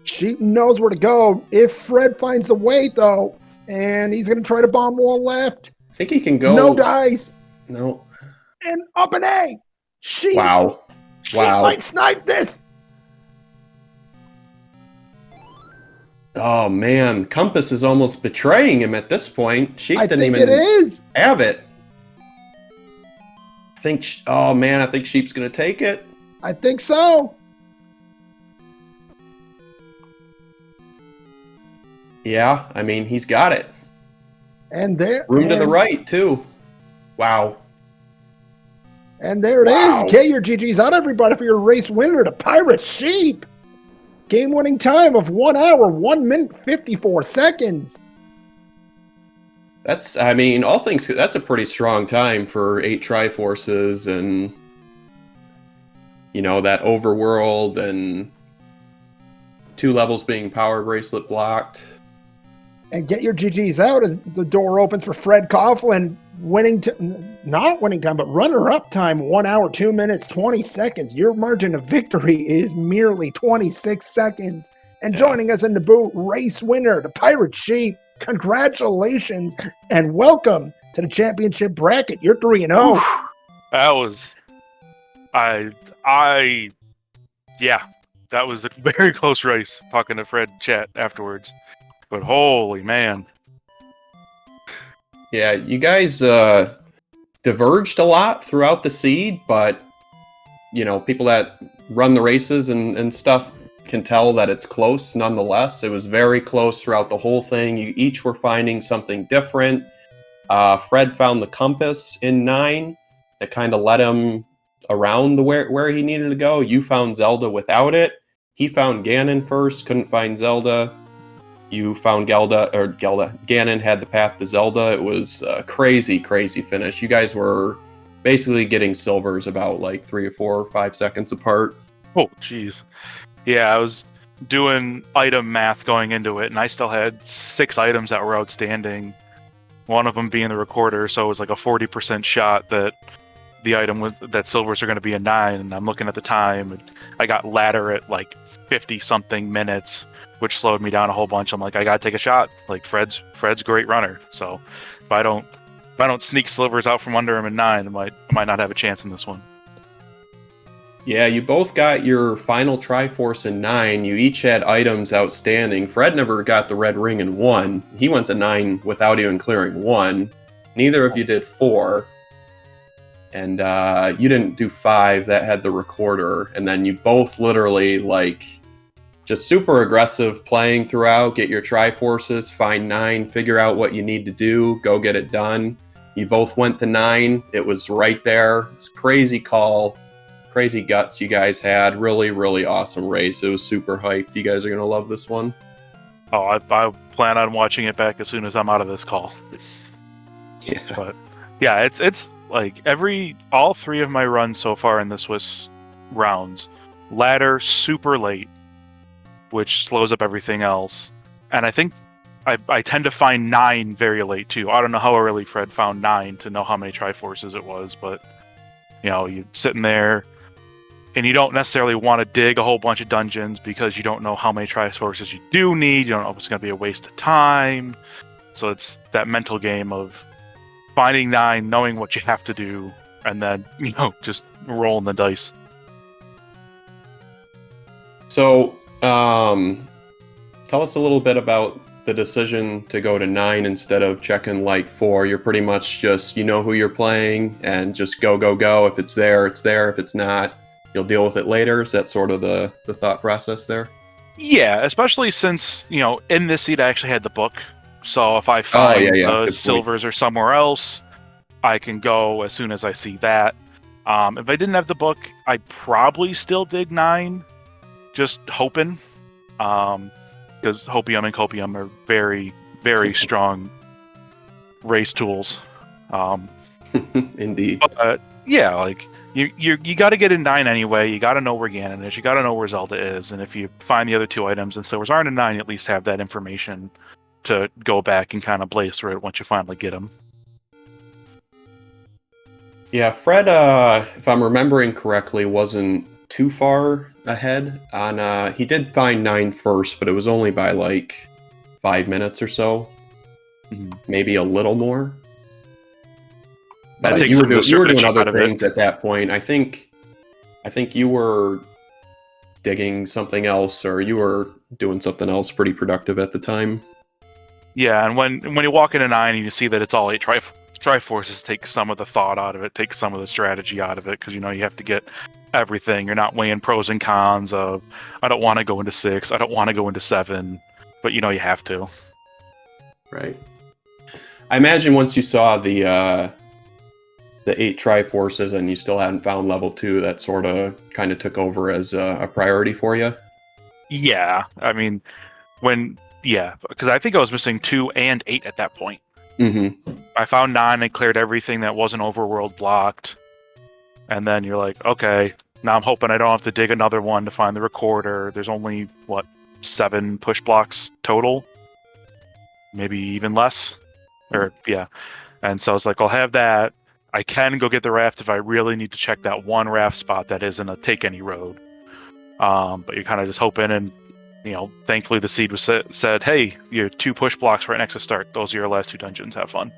Sheep knows where to go. If Fred finds the way, though, and he's going to try to bomb wall left. I think he can go. No dice. No. And up an A. Sheep. Wow. Sheep might snipe this. Oh man, Compass is almost betraying him at this point. Sheep didn't even have it. Oh man, I think Sheep's gonna take it. I think so. Yeah, I mean he's got it. And there, room to the right too. Wow. And there it is. Get your GGs out, everybody, for your race winner, the PirateSheep. Game-winning time of 1 hour, 1 minute, 54 seconds. That's, I mean, all things, that's a pretty strong time for 8 Triforces and, you know, that overworld and 2 levels being power bracelet blocked. And get your GGs out as the door opens for Fred Coughlin, not winning time, but runner-up time, 1 hour, 2 minutes, 20 seconds. Your margin of victory is merely 26 seconds. And joining us in the booth, race winner, the PirateSheep. Congratulations and welcome to the championship bracket. You're 3-0. That was, yeah, that was a very close race. Talking to Fred chat afterwards, but holy man. Yeah, you guys diverged a lot throughout the seed, but people that run the races and stuff can tell that it's close nonetheless. It was very close throughout the whole thing. You each were finding something different. Fred found the compass in 9 that kind of led him around where he needed to go. You found Zelda without it. He found Ganon first, couldn't find Zelda. You found Ganon had the path to Zelda. It was a crazy, crazy finish. You guys were basically getting silvers about like 3 or 4 or 5 seconds apart. Oh, jeez. Yeah, I was doing item math going into it, and I still had 6 items that were outstanding. One of them being the recorder, so it was like a 40% shot that the item that silvers are going to be a 9. And I'm looking at the time, and I got ladder at like 50-something minutes, which slowed me down a whole bunch. I'm like, I gotta take a shot. Like Fred's a great runner, so if I don't sneak silvers out from under him in 9, I might not have a chance in this one. Yeah, you both got your final Triforce in 9. You each had items outstanding. Fred never got the red ring in 1. He went to 9 without even clearing 1. Neither of you did 4. And you didn't do 5. That had the recorder. And then you both literally, like, just super aggressive playing throughout. Get your Triforces, find 9, figure out what you need to do, go get it done. You both went to 9. It was right there. It's a crazy call. Crazy guts you guys had. Really, really awesome race. It was super hyped. You guys are going to love this one. Oh, I plan on watching it back as soon as I'm out of this call. Yeah. But yeah, it's like all 3 of my runs so far in the Swiss rounds, ladder super late, which slows up everything else. And I think I tend to find 9 very late too. I don't know how early Fred found 9 to know how many Triforces it was, but you're sitting there and you don't necessarily want to dig a whole bunch of dungeons because you don't know how many Triforces you do need. You don't know if it's going to be a waste of time. So it's that mental game of finding 9, knowing what you have to do, and then, just rolling the dice. So, tell us a little bit about the decision to go to 9 instead of checking like 4. You're pretty much just, who you're playing and just go, go, go. If it's there, it's there. If it's not, you'll deal with it later. Is that sort of the thought process there? Yeah, especially since, in this seat I actually had the book. So if I find the silvers are somewhere else, I can go as soon as I see that. If I didn't have the book, I'd probably still dig 9, just hoping. Because Hopium and Copium are very, very strong race tools. Indeed. But, yeah, like you got to get in 9 anyway. You got to know where Ganon is. You got to know where Zelda is. And if you find the other 2 items and silvers aren't in 9, you at least have that information to go back and kind of blaze through it once you finally get them. Yeah, Fred, if I'm remembering correctly, wasn't too far ahead on he did find 9 first, but it was only by like 5 minutes or so. Maybe a little more. But you were doing other things at that point. I think you were digging something else, or you were doing something else pretty productive at the time. Yeah, and when you walk into 9 and you see that it's all 8 Triforces, take some of the thought out of it, take some of the strategy out of it, because you have to get everything. You're not weighing pros and cons of, I don't want to go into 6, I don't want to go into 7, but you have to. Right. I imagine once you saw the 8 Triforces and you still hadn't found level 2, that sort of kind of took over as a priority for you. Yeah, I mean, because I think I was missing 2 and 8 at that point. Mm-hmm. I found 9 and cleared everything that wasn't overworld blocked. And then you're like, okay, now I'm hoping I don't have to dig another one to find the recorder. There's only, 7 push blocks total? Maybe even less? And so I was like, I'll have that. I can go get the raft if I really need to check that one raft spot that isn't a take any road. But you're kind of just hoping, and thankfully the seed was said, hey, you have 2 push blocks right next to start. Those are your last 2 dungeons. Have fun.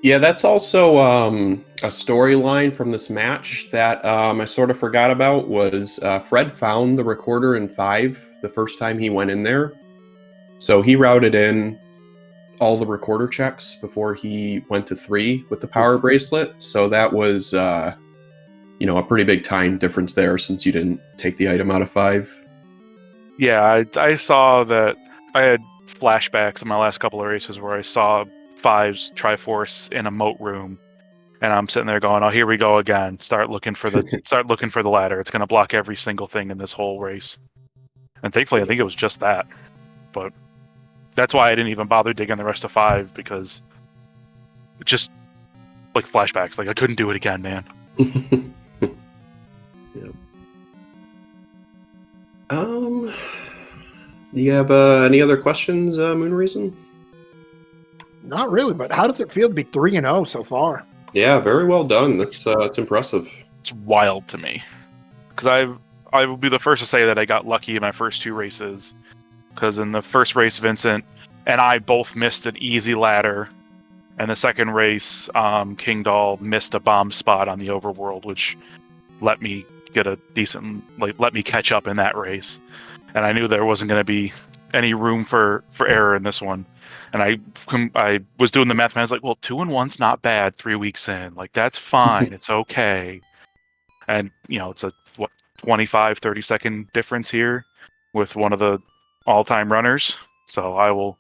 Yeah, that's also a storyline from this match that I sort of forgot about. Was Fred found the recorder in 5 the first time he went in there, so he routed in all the recorder checks before he went to 3 with the power bracelet. So that was a pretty big time difference there, since you didn't take the item out of 5. Yeah, I saw that. I had flashbacks in my last couple of races where I saw 5's Triforce in a moat room, and I'm sitting there going, "Oh, here we go again. Start looking for the ladder. It's going to block every single thing in this whole race." And thankfully, I think it was just that. But that's why I didn't even bother digging the rest of 5, because it just like flashbacks. Like I couldn't do it again, man. Yeah. Do you have any other questions, Moon Reason? Not really, but how does it feel to be 3-0 so far? Yeah, very well done. That's it's impressive. It's wild to me, because I will be the first to say that I got lucky in my first 2 races. Because in the first race, Vincent and I both missed an easy ladder, and the second race, King Doll missed a bomb spot on the overworld, which let me get a decent, let me catch up in that race. And I knew there wasn't going to be any room for error in this one. And I was doing the math, and I was like, well, 2-1's not bad 3 weeks in. Like, that's fine. It's okay. And, it's a 25, 30-second difference here with one of the all-time runners. So I will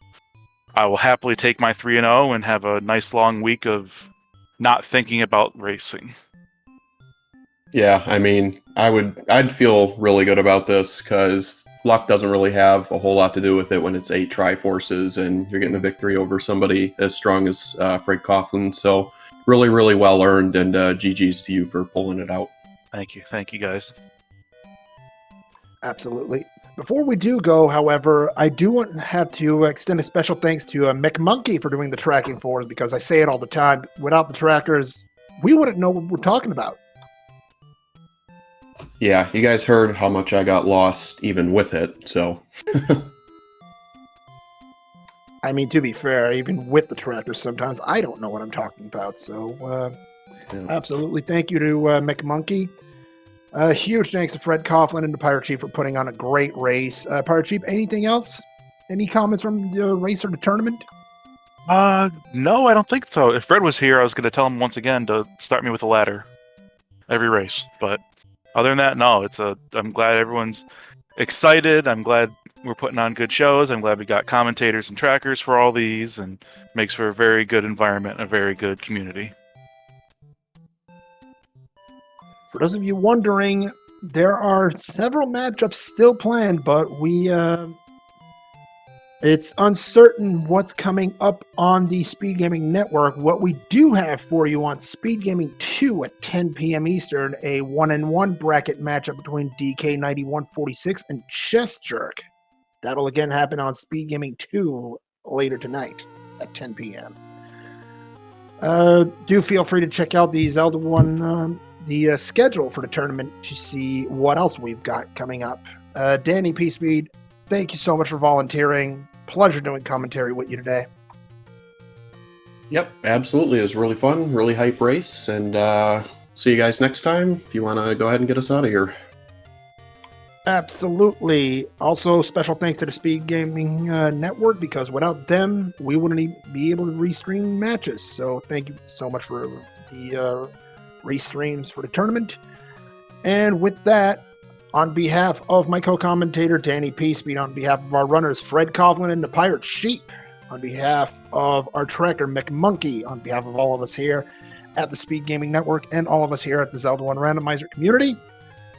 happily take my 3-0 and have a nice long week of not thinking about racing. Yeah, I mean, I'd feel really good about this, because luck doesn't really have a whole lot to do with it when it's 8 Triforces and you're getting a victory over somebody as strong as Fred Coughlin. So really, really well earned, and GG's to you for pulling it out. Thank you guys. Absolutely. Before we do go, however, I do want to have to extend a special thanks to McMonkey for doing the tracking for us, because I say it all the time. Without the trackers, we wouldn't know what we're talking about. Yeah, you guys heard how much I got lost even with it, so... I mean, to be fair, even with the trackers, sometimes I don't know what I'm talking about. So, absolutely, thank you to McMonkey. Huge thanks to Fred Coughlin and the ThePirateSheep for putting on a great race. ThePirateSheep, anything else? Any comments from the race or the tournament? No, I don't think so. If Fred was here, I was going to tell him once again to start me with a ladder every race. But other than that, no. I'm glad everyone's excited. I'm glad we're putting on good shows. I'm glad we got commentators and trackers for all these, and makes for a very good environment, a very good community. For those of you wondering, there are several matchups still planned, but it's uncertain what's coming up on the SpeedGaming Network. What we do have for you on SpeedGaming 2 at 10 p.m. Eastern, a 1-1 bracket matchup between DK9146 and Chest Jerk. That'll again happen on SpeedGaming 2 later tonight at 10 p.m. Do feel free to check out the Zelda 1 the schedule for the tournament to see what else we've got coming up. Danny P. Speed, thank you so much for volunteering. Pleasure doing commentary with you today. Yep, absolutely. It was really fun, really hype race, and see you guys next time if you want to go ahead and get us out of here. Absolutely. Also, special thanks to the SpeedGaming Network, because without them, we wouldn't be able to restream matches. So thank you so much for the restreams for the tournament. And with that, on behalf of my co-commentator Danny P. Speed, on behalf of our runners Fred Coughlin and the ThePirateSheep, on behalf of our tracker McMonkey, on behalf of all of us here at the SpeedGaming Network and all of us here at the Zelda 1 Randomizer community,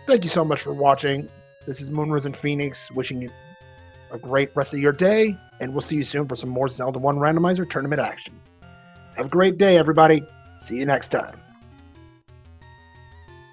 thank you so much for watching. This is Moonrise and Phoenix wishing you a great rest of your day, and we'll see you soon for some more Zelda 1 Randomizer tournament action. Have a great day, everybody. See you next time.